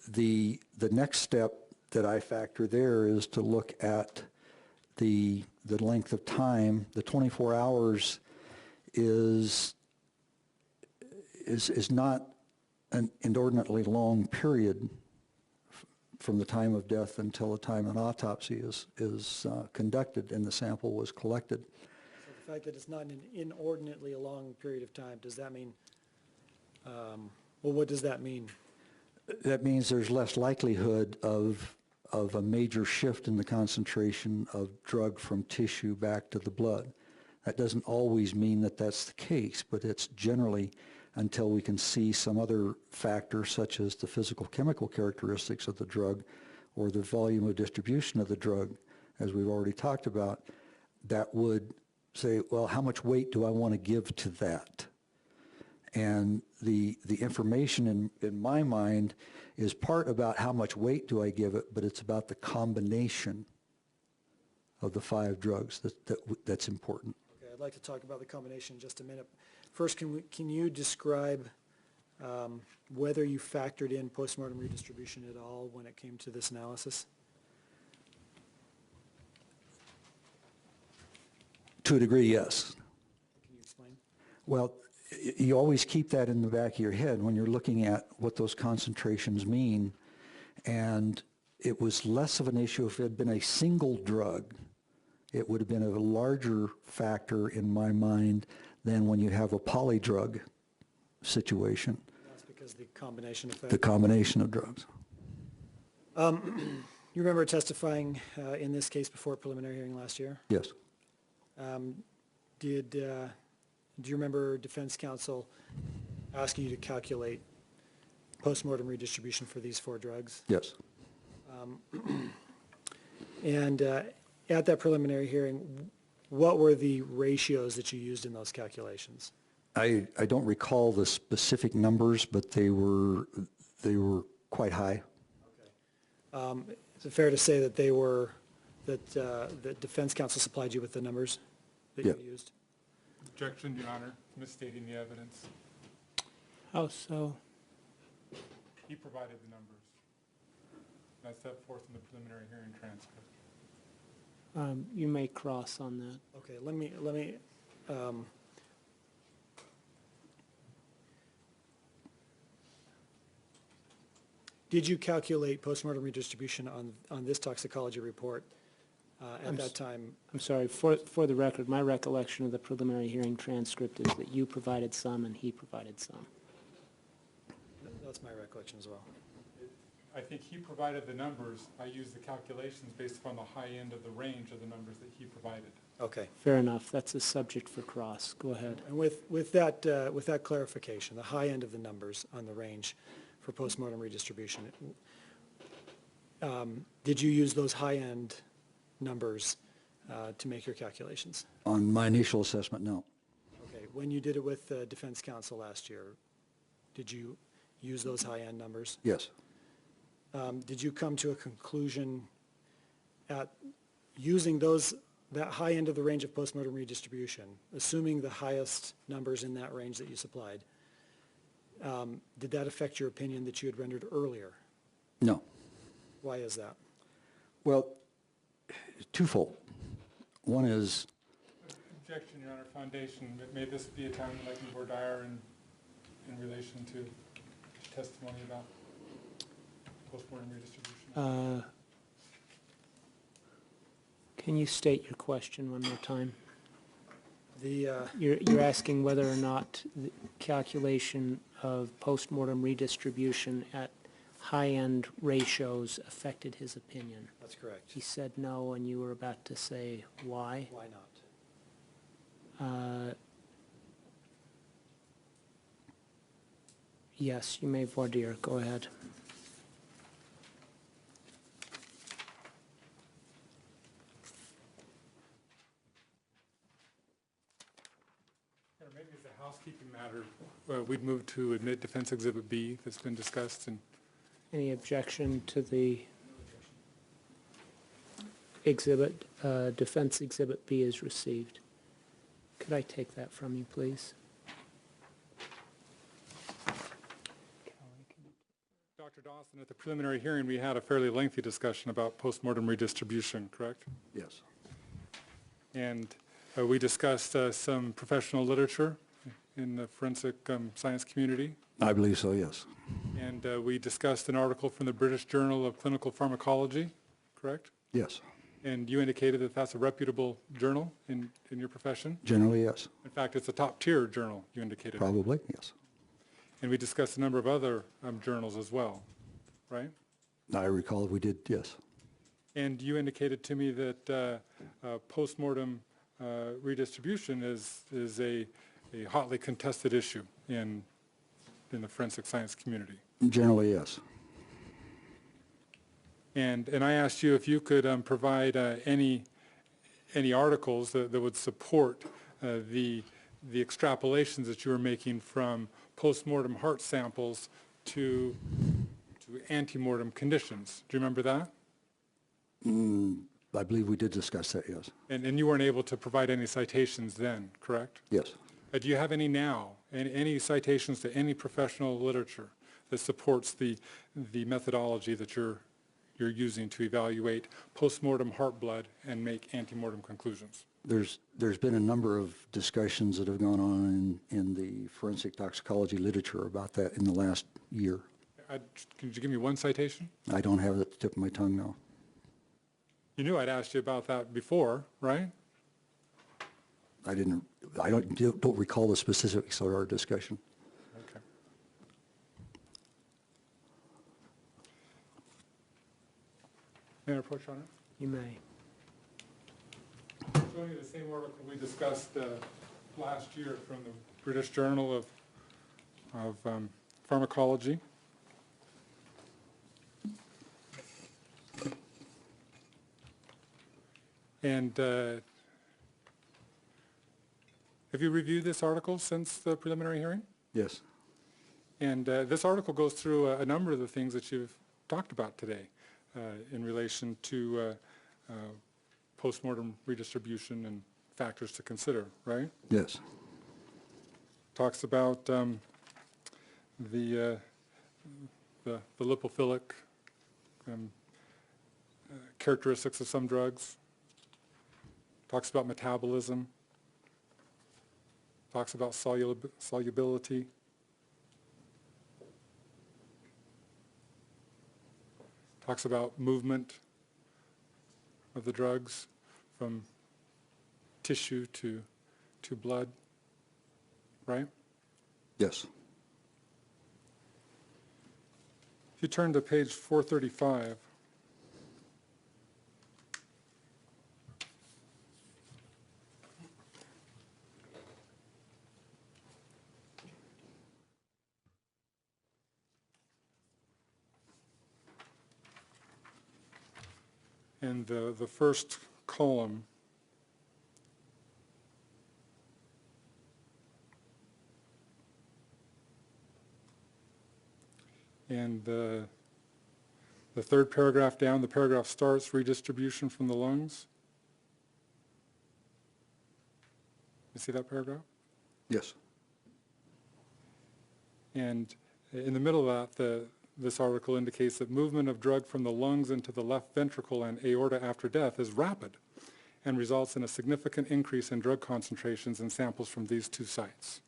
The next step that I factor there is to look at the length of time. The 24 hours is not an inordinately long period from the time of death until the time an autopsy is conducted and the sample was collected. So the fact that it's not an inordinately long period of time, does that mean, well, what does that mean? That means there's less likelihood of a major shift in the concentration of drug from tissue back to the blood. That doesn't always mean that that's the case, but it's generally until we can see some other factor such as the physical chemical characteristics of the drug or the volume of distribution of the drug, as we've already talked about, that would say, well, how much weight do I want to give to that? And the information in my mind is part about how much weight do I give it, but it's about the combination of the 5 drugs that's important. Okay, I'd like to talk about the combination in just a minute. First, can you describe whether you factored in postmortem redistribution at all when it came to this analysis? To a degree, yes. Can you explain? Well, you always keep that in the back of your head when you're looking at what those concentrations mean. And it was less of an issue if it had been a single drug. It would have been a larger factor in my mind than when you have a polydrug situation. That's because the combination effect. The combination of drugs. You remember testifying in this case before a preliminary hearing last year? Yes. Do you remember defense counsel asking you to calculate postmortem redistribution for these 4 drugs? Yes. And at that preliminary hearing, what were the ratios that you used in those calculations? I don't recall the specific numbers, but they were quite high. Okay. Is it fair to say that that defense counsel supplied you with the numbers that you used? Objection, Your Honor, misstating the evidence. How so? He provided the numbers. That's set forth in the preliminary hearing transcript. You may cross on that. Okay, let me did you calculate postmortem redistribution on this toxicology report at that time? I'm sorry, for the record, my recollection of the preliminary hearing transcript is that you provided some and he provided some. That's my recollection as well. I think he provided the numbers. I used the calculations based upon the high end of the range of the numbers that he provided. Okay. Fair enough. That's a subject for cross. Go ahead. And with that clarification, the high end of the numbers on the range for postmortem redistribution, did you use those high end numbers to make your calculations? On my initial assessment, no. Okay. When you did it with defense counsel last year, did you use those high end numbers? Yes. Did you come to a conclusion at using that high end of the range of postmortem redistribution, assuming the highest numbers in that range that you supplied, did that affect your opinion that you had rendered earlier? No. Why is that? Well, twofold. One is, Objection, Your Honor. Foundation, may this be a time like in voir dire in relation to testimony about postmortem redistribution? Can you state your question one more time? The You're asking whether or not the calculation of postmortem redistribution at high-end ratios affected his opinion. that's correct. He said no, and you were about to say why? Why not? Yes, you may voir dire. Go ahead. Maybe as a housekeeping matter, we'd move to admit Defense Exhibit B that's been discussed. And Any objection to the exhibit? Defense Exhibit B is received. Could I take that from you, please? Dr. Dawson, at the preliminary hearing, we had a fairly lengthy discussion about postmortem redistribution, correct? yes. And we discussed some professional literature in the forensic science community. I believe so, yes. And we discussed an article from the British Journal of Clinical Pharmacology, correct? Yes. And you indicated that that's a reputable journal in your profession. Generally, yes. In fact, it's a top-tier journal, you indicated. Probably, yes. And we discussed a number of other journals as well, right? I recall we did, yes. And you indicated to me that postmortem redistribution is a hotly contested issue in the forensic science community. Generally, yes. And I asked you if you could provide any articles that would support the extrapolations that you were making from postmortem heart samples to antemortem conditions. Do you remember that? I believe we did discuss that, yes. And you weren't able to provide any citations then, correct? Yes. Do you have any now, any citations to any professional literature that supports the methodology that you're using to evaluate postmortem heart blood and make antemortem conclusions? There's been a number of discussions that have gone on in the forensic toxicology literature about that in the last year. Could you give me one citation? I don't have it at the tip of my tongue now. You knew I'd asked you about that before, right? I don't recall the specifics of our discussion. Okay. May I approach on it? You may. I'm showing you the same article we discussed last year from the British Journal of Pharmacology. And have you reviewed this article since the preliminary hearing? Yes. And this article goes through a number of the things that you've talked about today in relation to postmortem redistribution and factors to consider, right? Yes. Talks about the lipophilic characteristics of some drugs. Talks about metabolism. Talks about solubility. Talks about movement of the drugs from tissue to blood, right? Yes. If you turn to page 435, and the first column and the third paragraph down, the paragraph starts redistribution from the lungs. You see that paragraph? Yes. And in the middle of that, this article indicates that movement of drug from the lungs into the left ventricle and aorta after death is rapid and results in a significant increase in drug concentrations in samples from these two sites.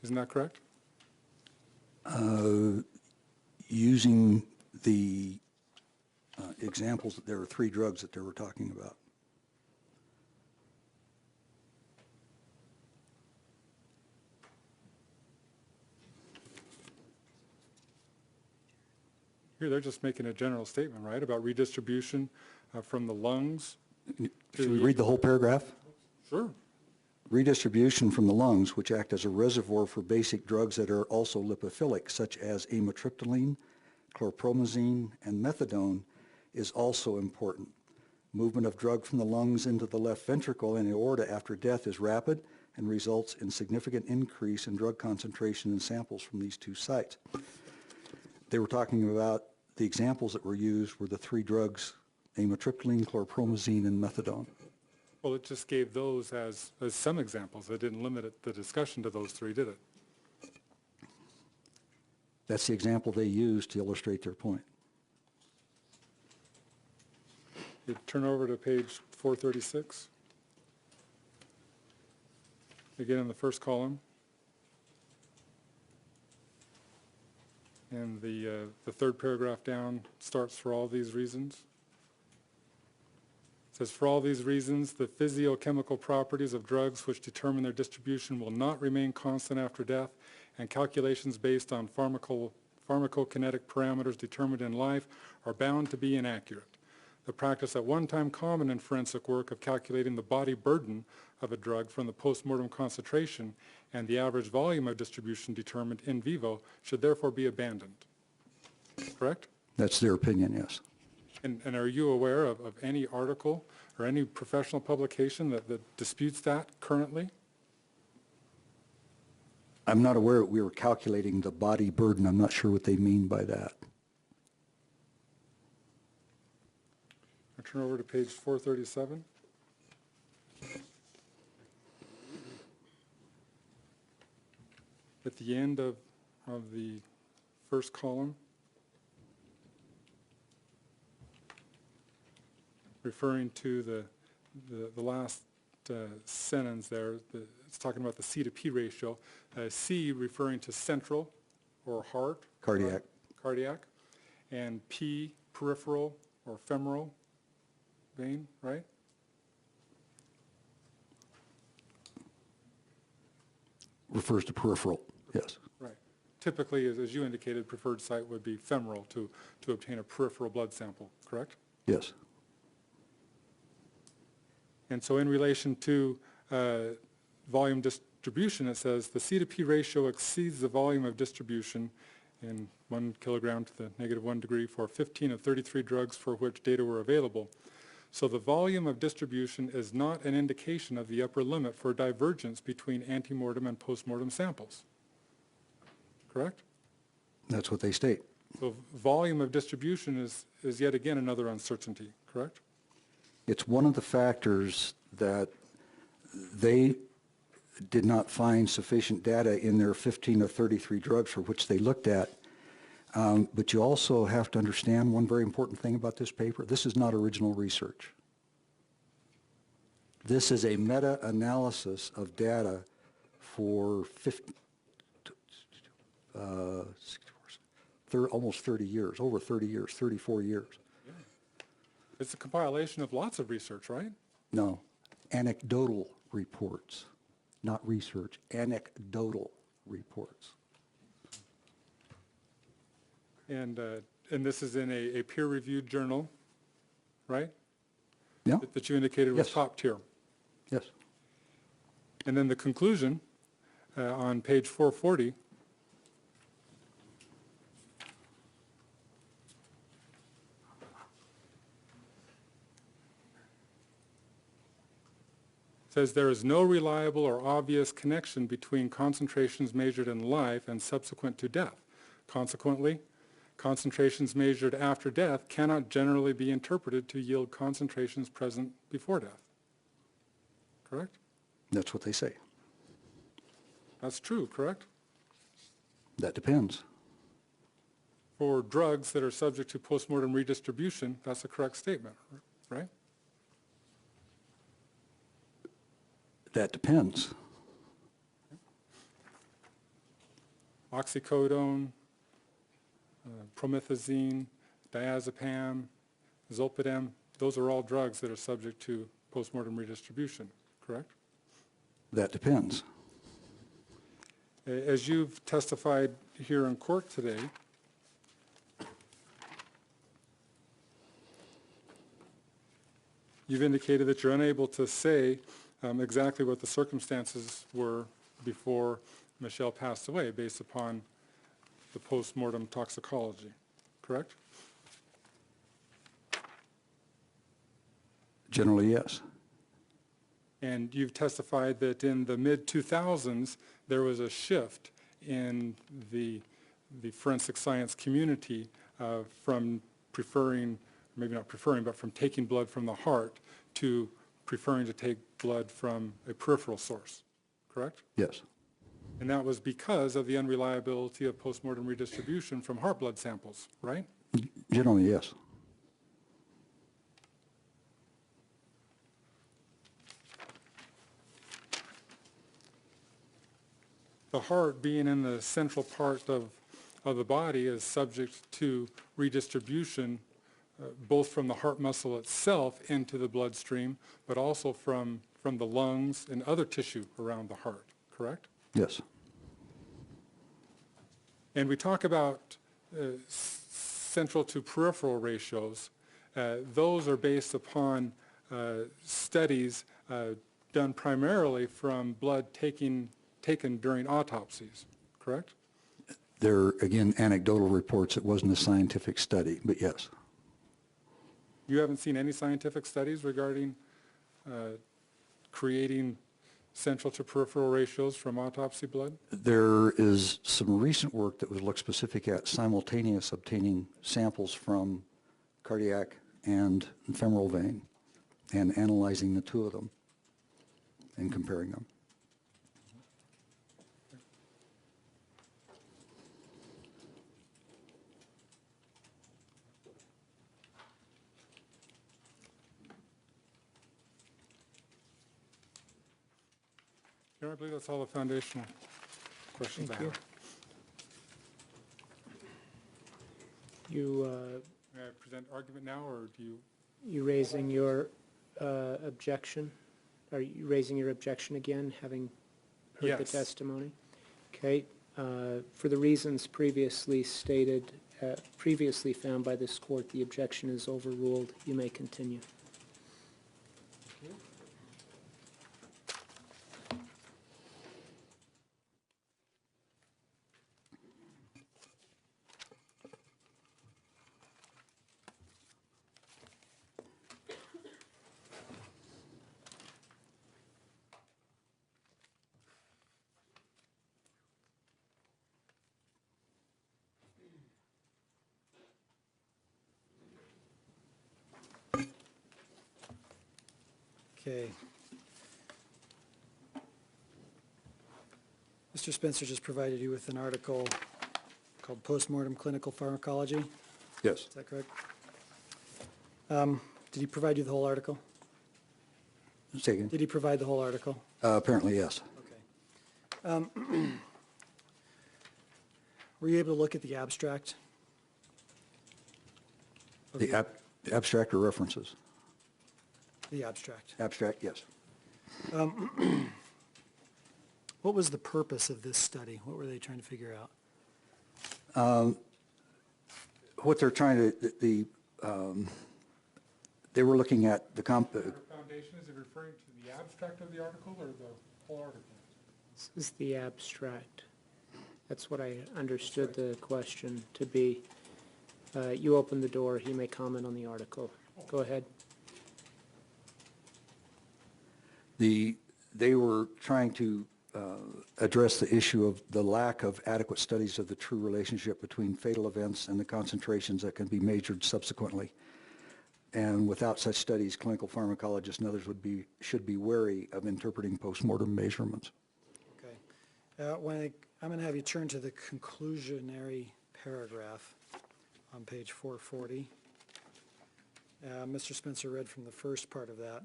Isn't that correct? Using the examples, there were 3 drugs that they were talking about. Here, they're just making a general statement, right, about redistribution from the lungs. Should we read the whole paragraph? Sure. Redistribution from the lungs, which act as a reservoir for basic drugs that are also lipophilic, such as amitriptyline, chlorpromazine, and methadone, is also important. Movement of drug from the lungs into the left ventricle and aorta after death is rapid and results in significant increase in drug concentration in samples from these 2 sites. They were talking about the examples that were used were the 3 drugs, amitriptyline, chlorpromazine, and methadone. Well, it just gave those as some examples. It didn't limit the discussion to those 3, did it? That's the example they used to illustrate their point. You turn over to page 436. Again, in the first column. And the third paragraph down starts for all these reasons. It says, for all these reasons, the physiochemical properties of drugs which determine their distribution will not remain constant after death, and calculations based on pharmacokinetic parameters determined in life are bound to be inaccurate. the practice at one time common in forensic work of calculating the body burden of a drug from the postmortem concentration and the average volume of distribution determined in vivo should therefore be abandoned. Correct? That's their opinion, yes. And are you aware of any article or any professional publication that disputes that currently? I'm not aware that we were calculating the body burden. I'm not sure what they mean by that. I'll turn over to page 437. At the end of the first column, referring to the last sentence there, it's talking about the C to P ratio. C referring to central or heart. Cardiac. Cardiac. And P, peripheral or femoral vein, right? Refers to peripheral, yes. Right. Typically, as you indicated, preferred site would be femoral to obtain a peripheral blood sample, correct? Yes. And so in relation to volume distribution, it says the C to P ratio exceeds the volume of distribution in 1 kilogram to the -1 degree for 15 of 33 drugs for which data were available. So the volume of distribution is not an indication of the upper limit for divergence between antemortem and postmortem samples. Correct? That's what they state. So volume of distribution is yet again another uncertainty, correct? It's one of the factors that they did not find sufficient data in their 15 of 33 drugs for which they looked at. But you also have to understand one very important thing about this paper. This is not original research. This is a meta-analysis of data for almost 30 years, over 30 years, 34 years. Yeah. It's a compilation of lots of research, right? No, anecdotal reports, not research, anecdotal reports. And this is in a peer-reviewed journal, right? Yeah, That you indicated was Yes. top tier. yes. And then the conclusion on page 440 says there is no reliable or obvious connection between concentrations measured in life and subsequent to death. Consequently, concentrations measured after death cannot generally be interpreted to yield concentrations present before death. Correct? That's what they say. That's true, correct? That depends. For drugs that are subject to postmortem redistribution, that's a correct statement, right? That depends. Oxycodone, promethazine, diazepam, zolpidem, those are all drugs that are subject to postmortem redistribution, correct? That depends. As you've testified here in court today, you've indicated that you're unable to say exactly what the circumstances were before Michelle passed away based upon the postmortem toxicology, correct? Generally, yes. And you've testified that in the mid-2000s, there was a shift in the forensic science community from preferring, maybe not preferring, but from taking blood from the heart to preferring to take blood from a peripheral source, correct? Yes. And that was because of the unreliability of postmortem redistribution from heart blood samples, right? Generally, yes. The heart, being in the central part of the body, is subject to redistribution both from the heart muscle itself into the bloodstream, but also from the lungs and other tissue around the heart, correct? Yes. And we talk about central to peripheral ratios. those are based upon studies done primarily from blood taken during autopsies, correct? They're, again, anecdotal reports. It wasn't a scientific study, but yes. You haven't seen any scientific studies regarding creating central to peripheral ratios from autopsy blood? There is some recent work that was looked specific at simultaneous obtaining samples from cardiac and femoral vein and analyzing the two of them and comparing them. I believe that's all the foundational questions I Thank you. have. May I present argument now, or do you? You raising your objection? Are you raising your objection again, having heard the Yes. testimony? Okay. For the reasons previously stated, previously found by this court, the objection is overruled. You may continue. Okay. Mr. Spencer just provided you with an article called Postmortem Clinical Pharmacology. Yes. Is that correct? Did he provide you the whole article? Say again. Did he provide the whole article? Apparently, yes. Okay. Were you able to look at the abstract? of The abstract or references? The abstract. Abstract, yes. What was the purpose of this study? What were they trying to figure out? What they're trying to, they were looking at the Foundation, is it referring to the abstract of the article or the whole article? This is the abstract. That's what I understood the question to be. You opened the door. He may comment on the article. Go ahead. They were trying to address the issue of the lack of adequate studies of the true relationship between fatal events and the concentrations that can be measured subsequently. And without such studies, clinical pharmacologists and others should be wary of interpreting postmortem measurements. Okay. I'm going to have you turn to the conclusionary paragraph on page 440. Mr. Spencer read from the first part of that,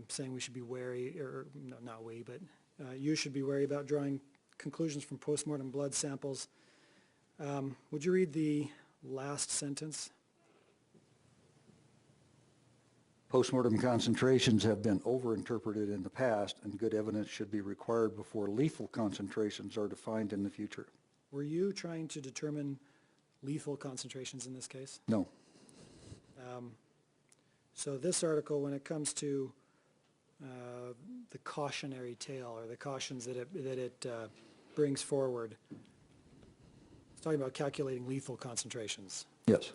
saying we should be wary, or no, not we, but you should be wary about drawing conclusions from postmortem blood samples. Would you read the last sentence? Postmortem concentrations have been overinterpreted in the past, and good evidence should be required before lethal concentrations are defined in the future. Were you trying to determine lethal concentrations in this case? No. So this article, when it comes to the cautionary tale, or the cautions that it brings forward, it's talking about calculating lethal concentrations. Yes.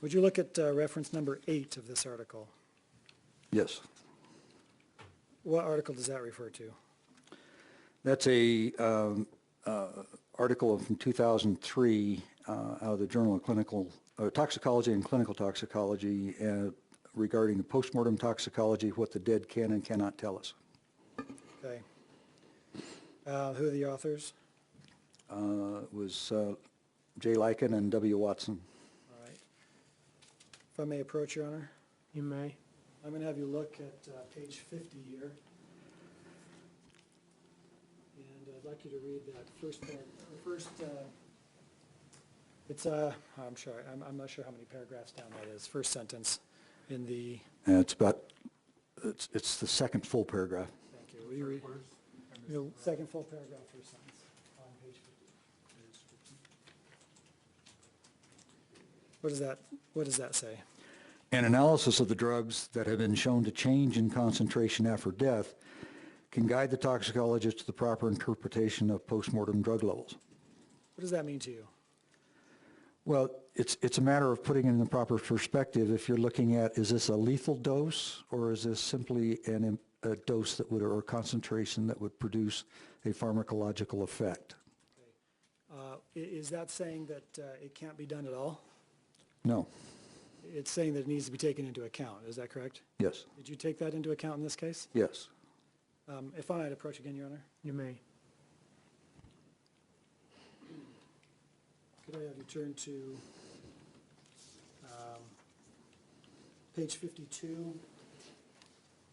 Would you look at reference number 8 of this article? Yes. What article does that refer to? That's a article from 2003 out of the Journal of Clinical Toxicology and Clinical Toxicology regarding the postmortem toxicology, what the dead can and cannot tell us. Okay. Who are the authors? It was J. Lycan and W. Watson. All right. If I may approach, Your Honor. You may. I'm going to have you look at page 50 here. And I'd like you to read that first part. It's I'm sorry, I'm not sure how many paragraphs down that is. First sentence in the. And it's it's the second full paragraph. Thank you. Will you read? Second full paragraph, first sentence on page 50. What does that say? An analysis of the drugs that have been shown to change in concentration after death can guide the toxicologist to the proper interpretation of postmortem drug levels. What does that mean to you? Well, it's a matter of putting it in the proper perspective. If you're looking at, is this a lethal dose, or is this simply a dose that would, or a concentration that would produce a pharmacological effect? Is that saying that it can't be done at all? No. It's saying that it needs to be taken into account. Is that correct? Yes. Did you take that into account in this case? Yes. If I might approach again, Your Honor. You may. Could I have you turn to page 52,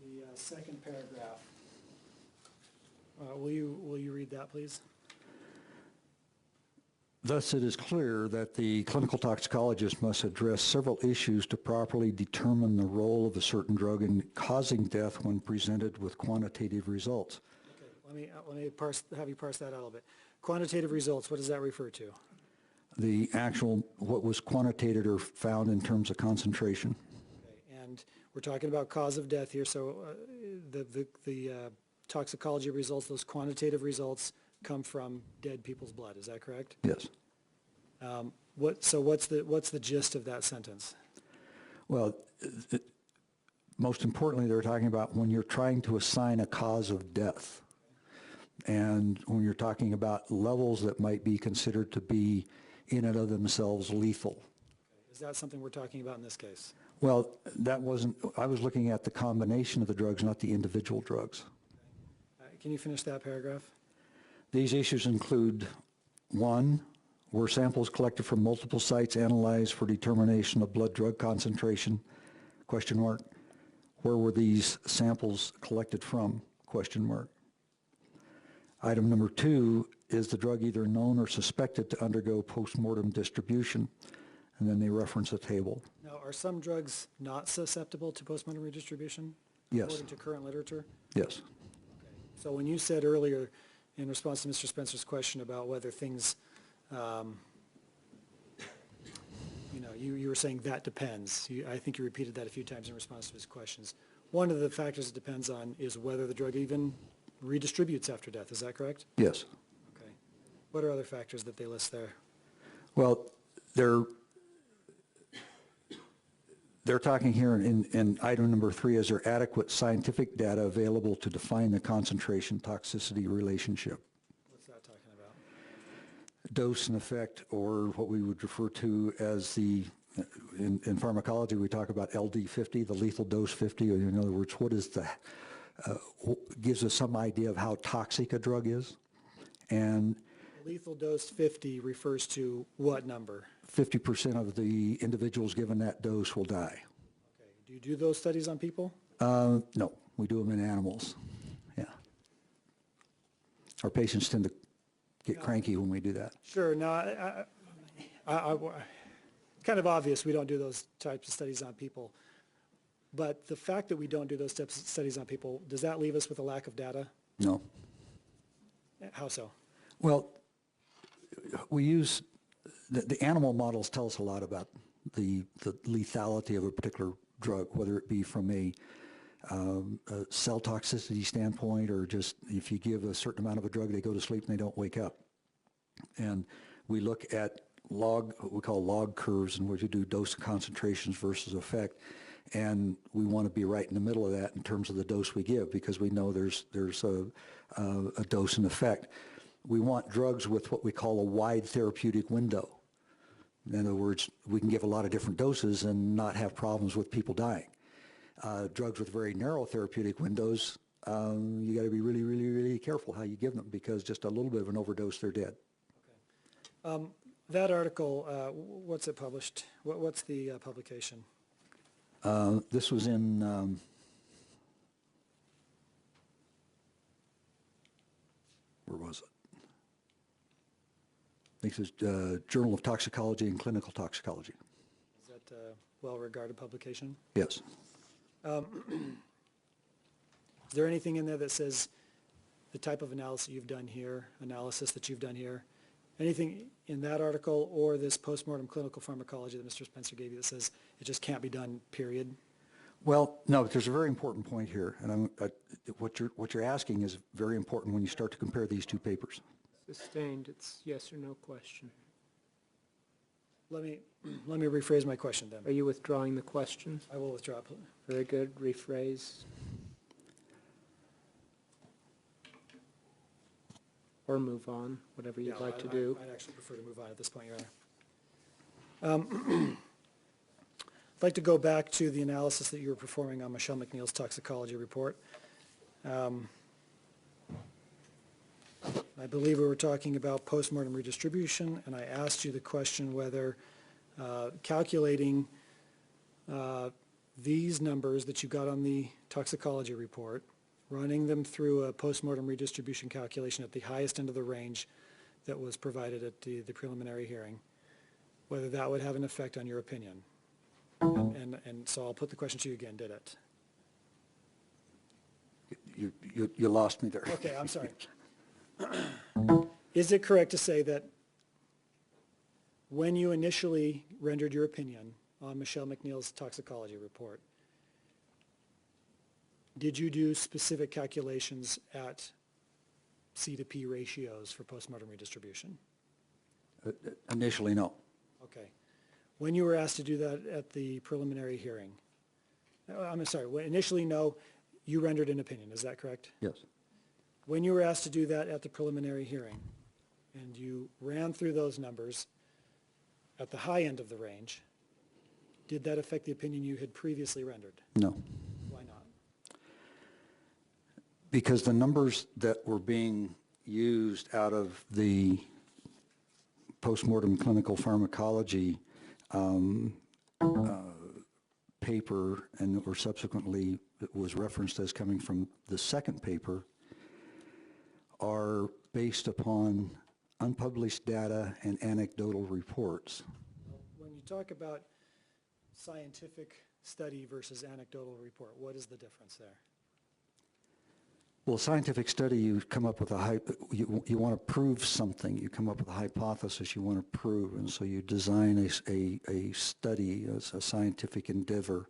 the second paragraph? Will you read that, please? Thus, it is clear that the clinical toxicologist must address several issues to properly determine the role of a certain drug in causing death when presented with quantitative results. Okay, let me have you parse that out a little bit. Quantitative results, what does that refer to? The actual, what was quantitated or found in terms of concentration. Okay, and we're talking about cause of death here, so the toxicology results, those quantitative results, come from dead people's blood. Is that correct? Yes. So what's the gist of that sentence? Well, most importantly, they're talking about when you're trying to assign a cause of death, and when you're talking about levels that might be considered to be in and of themselves lethal. Is that something we're talking about in this case? Well, that wasn't, I was looking at the combination of the drugs, not the individual drugs. Can you finish that paragraph? These issues include, 1, were samples collected from multiple sites analyzed for determination of blood drug concentration? Question mark. Where were these samples collected from? Question mark. Item number 2, is the drug either known or suspected to undergo postmortem distribution? And then they reference a table. Now, are some drugs not susceptible to postmortem redistribution? Yes. According to current literature? Yes. So when you said earlier, in response to Mr. Spencer's question about whether things, you were saying that depends. I think you repeated that a few times in response to his questions. One of the factors it depends on is whether the drug even redistributes after death. Is that correct? Yes. Okay. What are other factors that they list there? Well, they're talking here in item number 3, is there adequate scientific data available to define the concentration toxicity relationship? What's that talking about? Dose and effect, or what we would refer to as in pharmacology, we talk about LD50, the lethal dose 50, or in other words, what is gives us some idea of how toxic a drug is. And Lethal dose 50 refers to what number? 50% of the individuals given that dose will die. Okay. Do you do those studies on people? No, we do them in animals. Yeah. Our patients tend to get cranky when we do that. Sure. Now, kind of obvious we don't do those types of studies on people. But the fact that we don't do those types of studies on people, does that leave us with a lack of data? No. How so? Well, we use, the animal models tell us a lot about the lethality of a particular drug, whether it be from a cell toxicity standpoint, or just if you give a certain amount of a drug, they go to sleep and they don't wake up. And we look at what we call log curves, in which you do dose concentrations versus effect. And we want to be right in the middle of that in terms of the dose we give, because we know there's a dose and effect. We want drugs with what we call a wide therapeutic window. In other words, we can give a lot of different doses and not have problems with people dying. Drugs with very narrow therapeutic windows, you got to be really, really, really careful how you give them, because just a little bit of an overdose, they're dead. Okay. That article, what's it published? What's the publication? This was in where was it? I think it was Journal of Toxicology and Clinical Toxicology. Is that a well-regarded publication? Yes. Is there anything in there that says the type of analysis that you've done here, anything in that article or this postmortem clinical pharmacology that Mr. Spencer gave you that says it just can't be done, period? Well, no, but there's a very important point here, and what you're asking is very important when you start to compare these two papers. Sustained, it's yes or no question. Let me rephrase my question then. Are you withdrawing the question? I will withdraw. Very good, rephrase. Or move on, whatever you'd like to do. I'd actually prefer to move on at this point, Your Honor. I'd like to go back to the analysis that you were performing on Michelle MacNeill's toxicology report. I believe we were talking about postmortem redistribution, and I asked you the question whether calculating these numbers that you got on the toxicology report, running them through a postmortem redistribution calculation at the highest end of the range that was provided at the preliminary hearing, whether that would have an effect on your opinion. And so I'll put the question to you again, did it? You lost me there. Okay, I'm sorry. Is it correct to say that when you initially rendered your opinion on Michelle MacNeill's toxicology report, did you do specific calculations at C to P ratios for postmortem redistribution? Initially, no. Okay. When you were asked to do that at the preliminary hearing, I'm sorry, initially no, you rendered an opinion, is that correct? Yes. When you were asked to do that at the preliminary hearing, and you ran through those numbers at the high end of the range, did that affect the opinion you had previously rendered? No. Why not? Because the numbers that were being used out of the postmortem clinical pharmacology paper, and that were subsequently was referenced as coming from the second paper, are based upon unpublished data and anecdotal reports. When you talk about scientific study versus anecdotal report, what is the difference there? Well, scientific study, you come up with you want to prove something. You come up with a hypothesis you want to prove, and so you design a study, a scientific endeavor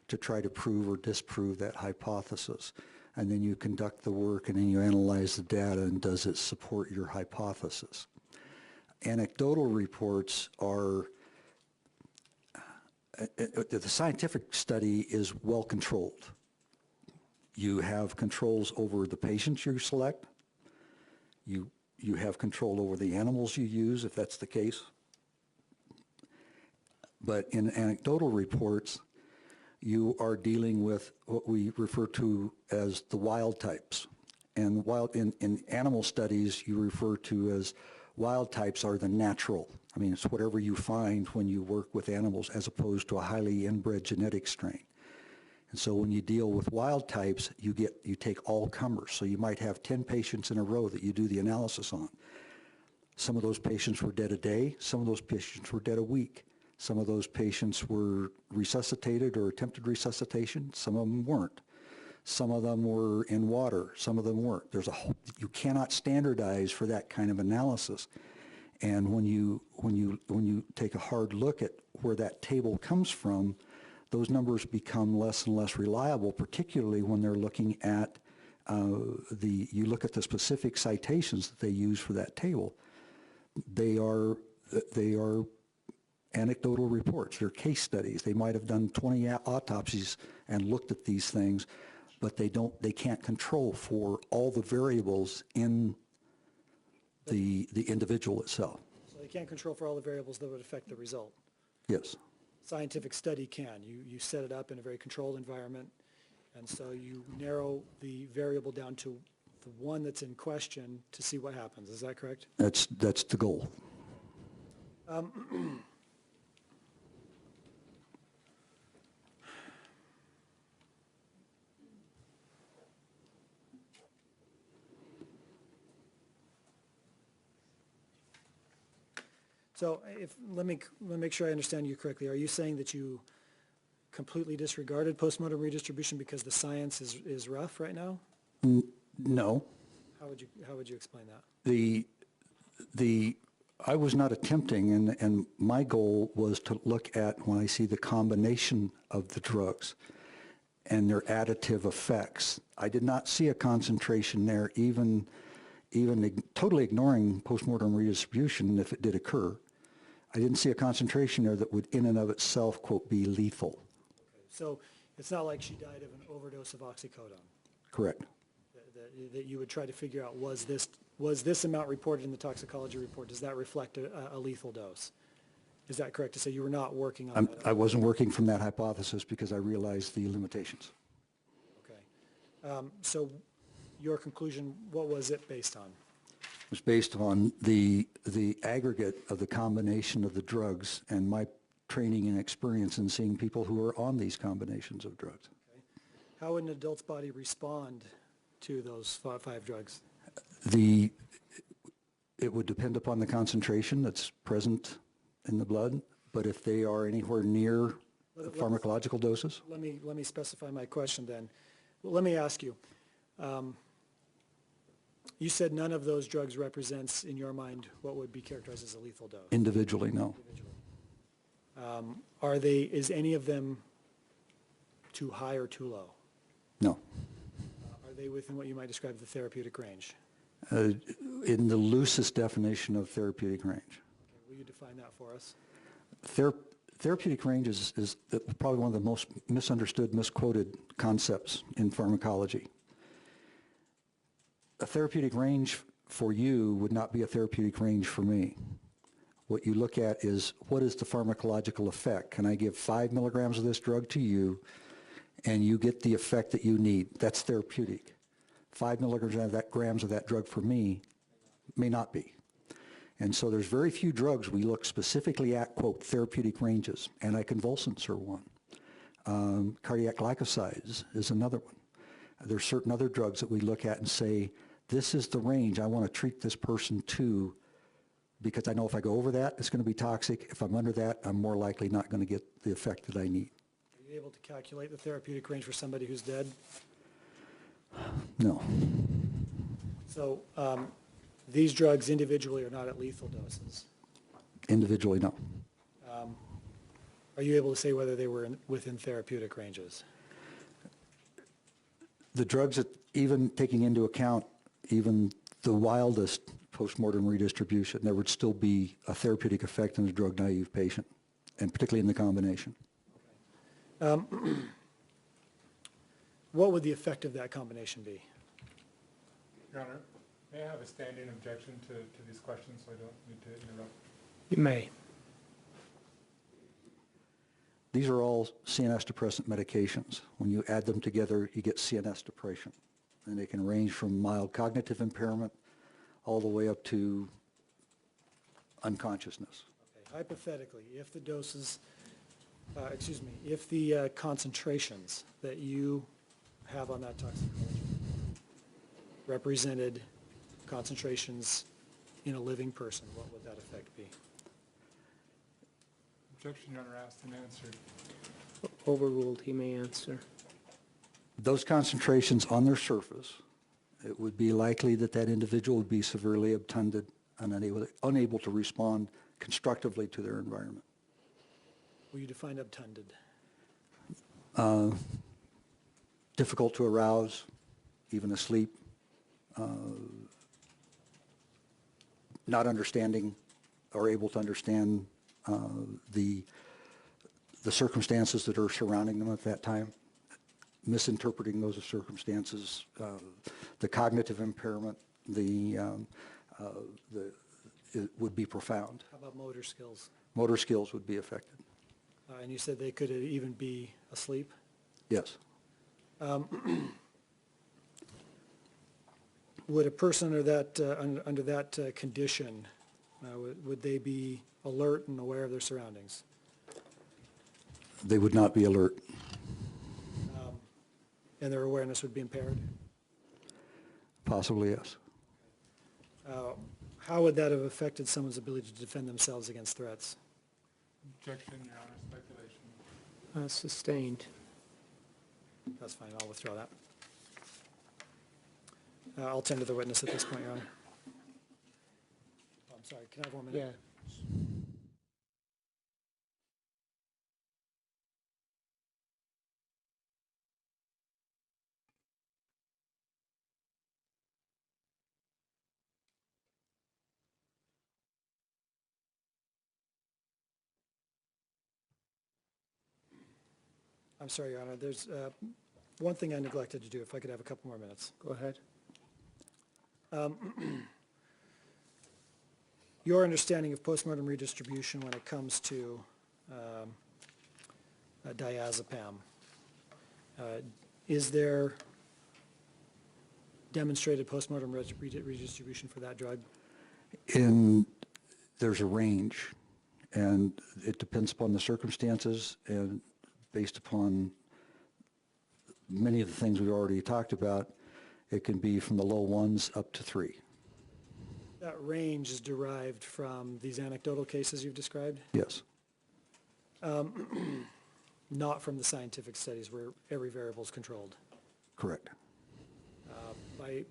to try to prove or disprove that hypothesis. And then you conduct the work, and then you analyze the data, and does it support your hypothesis? Anecdotal reports are, the scientific study is well controlled. You have controls over the patients you select. You have control over the animals you use, if that's the case. But in anecdotal reports, you are dealing with what we refer to as the wild types. And in animal studies, you refer to as wild types are the natural. I mean, it's whatever you find when you work with animals as opposed to a highly inbred genetic strain. And so when you deal with wild types, you take all comers. So you might have 10 patients in a row that you do the analysis on. Some of those patients were dead a day. Some of those patients were dead a week. Some of those patients were resuscitated or attempted resuscitation. Some of them weren't. Some of them were in water. Some of them weren't. You cannot standardize for that kind of analysis. And when you take a hard look at where that table comes from, those numbers become less and less reliable, particularly when they're looking at you look at the specific citations that they use for that table. They are anecdotal reports. They're case studies. They might have done 20 autopsies and looked at these things, but they can't control for all the variables in the individual itself. So they can't control for all the variables that would affect the result. Yes. Scientific study can. You set it up in a very controlled environment, and so you narrow the variable down to the one that's in question to see what happens. Is that correct? That's the goal. So let me make sure I understand you correctly. Are you saying that you completely disregarded postmortem redistribution because the science is rough right now? No. How would you explain that? The I was not attempting, and my goal was to look at when I see the combination of the drugs and their additive effects. I did not see a concentration there, even totally ignoring postmortem redistribution if it did occur. I didn't see a concentration there that would in and of itself, quote, be lethal. Okay. So it's not like she died of an overdose of oxycodone? Correct. That you would try to figure out, was this amount reported in the toxicology report, does that reflect a lethal dose? Is that correct to say you were not working on that? I wasn't working from that hypothesis because I realized the limitations. Okay. So your conclusion, what was it based on? It was based on the aggregate of the combination of the drugs and my training and experience in seeing people who are on these combinations of drugs. Okay. How would an adult's body respond to those five drugs? It would depend upon the concentration that's present in the blood, but if they are anywhere near the pharmacological doses. Let me specify my question then. Well, let me ask you. You said none of those drugs represents, in your mind, what would be characterized as a lethal dose. Individually, no. Individually. Is any of them too high or too low? No. Are they within what you might describe as the therapeutic range? In the loosest definition of therapeutic range. Okay, will you define that for us? Therapeutic range is probably one of the most misunderstood, misquoted concepts in pharmacology. A therapeutic range for you would not be a therapeutic range for me. What you look at is, what is the pharmacological effect? Can I give 5 milligrams of this drug to you and you get the effect that you need? That's therapeutic. 5 milligrams of that drug for me may not be. And so there's very few drugs we look specifically at, quote, therapeutic ranges. Anticonvulsants are one. Cardiac glycosides is another one. There's certain other drugs that we look at and say, this is the range I want to treat this person to, because I know if I go over that, it's going to be toxic. If I'm under that, I'm more likely not going to get the effect that I need. Are you able to calculate the therapeutic range for somebody who's dead? No. So these drugs individually are not at lethal doses. Individually, no. Are you able to say whether they were within therapeutic ranges? The drugs that, even taking into account even the wildest postmortem redistribution, there would still be a therapeutic effect in the drug-naive patient, and particularly in the combination. What would the effect of that combination be? Your Honor, may I have a standing objection to these questions so I don't need to interrupt? You may. These are all CNS depressant medications. When you add them together, you get CNS depression. And they can range from mild cognitive impairment all the way up to unconsciousness. Okay. Hypothetically, if the doses, if the concentrations that you have on that toxicology represented concentrations in a living person, what would that effect be? Objection, Your Honor, asked and answered. Overruled, he may answer. Those concentrations on their surface, it would be likely that that individual would be severely obtunded and unable to respond constructively to their environment. Will you define obtunded? Difficult to arouse, even asleep, not understanding or able to understand the circumstances that are surrounding them at that time, misinterpreting those circumstances, the cognitive impairment, it would be profound. How about motor skills? Motor skills would be affected. And you said they could even be asleep? Yes. Would a person under that condition, would they be alert and aware of their surroundings? They would not be alert. And their awareness would be impaired? Possibly, yes. How would that have affected someone's ability to defend themselves against threats? Objection, Your Honor, speculation. Sustained. That's fine, I'll withdraw that. I'll turn to the witness at this point, Your Honor. I'm sorry, can I have 1 minute? Yeah. I'm sorry, Your Honor, there's one thing I neglected to do, if I could have a couple more minutes. Go ahead. Your understanding of postmortem redistribution when it comes to diazepam. Is there demonstrated postmortem redistribution for that drug? There's a range, and it depends upon the circumstances and based upon many of the things we've already talked about. It can be from the low ones up to 3. That range is derived from these anecdotal cases you've described, Yes, not from the scientific studies where every variable is controlled. correct.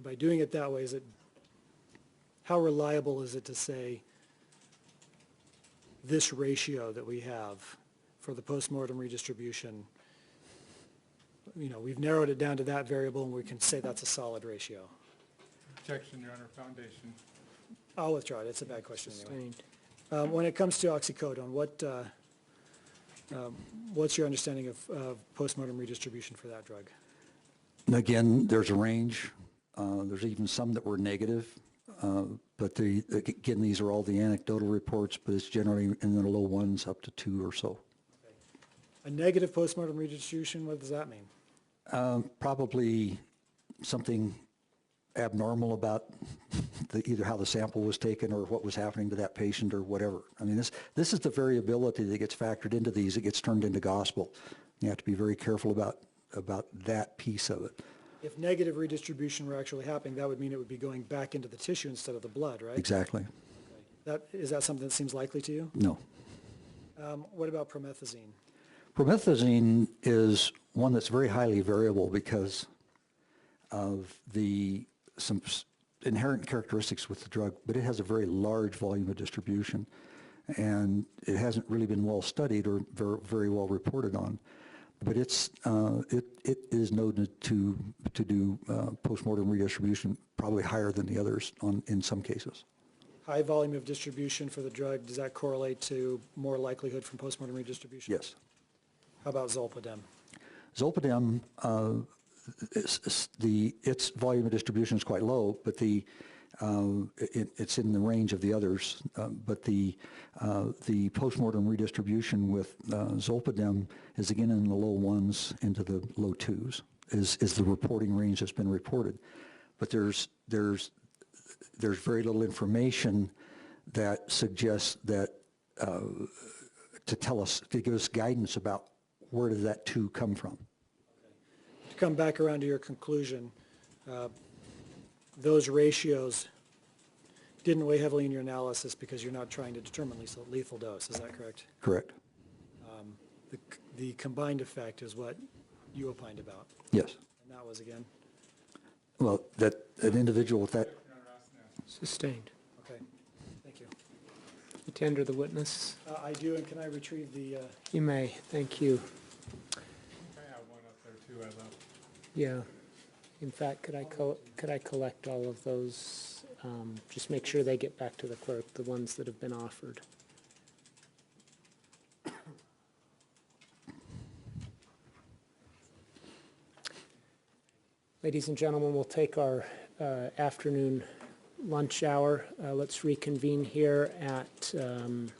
By doing it that way, how reliable is it to say this ratio that we have for the postmortem redistribution, we've narrowed it down to that variable and we can say that's a solid ratio? Objection, Your Honor, foundation. I'll withdraw it, it's a bad question anyway. Sustained. When it comes to oxycodone, what's your understanding of postmortem redistribution for that drug? And again, there's a range. There's even some that were negative, but again, these are all the anecdotal reports, but it's generally in the low ones up to 2 or so. A negative postmortem redistribution, what does that mean? Probably something abnormal about either how the sample was taken or what was happening to that patient or whatever. I mean, this is the variability that gets factored into these. It gets turned into gospel. You have to be very careful about that piece of it. If negative redistribution were actually happening, that would mean it would be going back into the tissue instead of the blood, right? Exactly. Is that something that seems likely to you? No. What about promethazine? Promethazine is one that's very highly variable because of some inherent characteristics with the drug, but it has a very large volume of distribution, and it hasn't really been well studied or very well reported on. But it is noted to do postmortem redistribution probably higher than the others in some cases. High volume of distribution for the drug, does that correlate to more likelihood from postmortem redistribution? Yes. How about zolpidem? Zolpidem, its volume of distribution is quite low, but it's in the range of the others. But the postmortem redistribution with zolpidem is again in the low 1s into the low 2s. Is the reporting range that's been reported. But there's very little information that suggests that to give us guidance about where did that 2 come from. To come back around to your conclusion, those ratios didn't weigh heavily in your analysis because you're not trying to determine lethal dose, is that correct? Correct. The combined effect is what you opined about. Yes. And that was again? Well, that an individual with that. Sustained. Okay, thank you. You tender the witness? I do, and can I retrieve the? You may. Thank you. I have one up there too, I love. Yeah. In fact, could I collect all of those? Just make sure they get back to the clerk, the ones that have been offered. Ladies and gentlemen, we'll take our afternoon lunch hour. Let's reconvene here at let's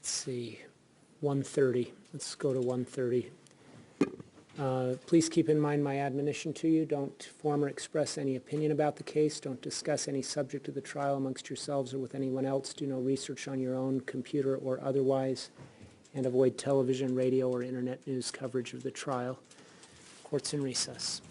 see, 1:30. Let's go to 1:30. Please keep in mind my admonition to you. Don't form or express any opinion about the case. Don't discuss any subject of the trial amongst yourselves or with anyone else. Do no research on your own computer or otherwise, and avoid television, radio, or internet news coverage of the trial. Court's in recess.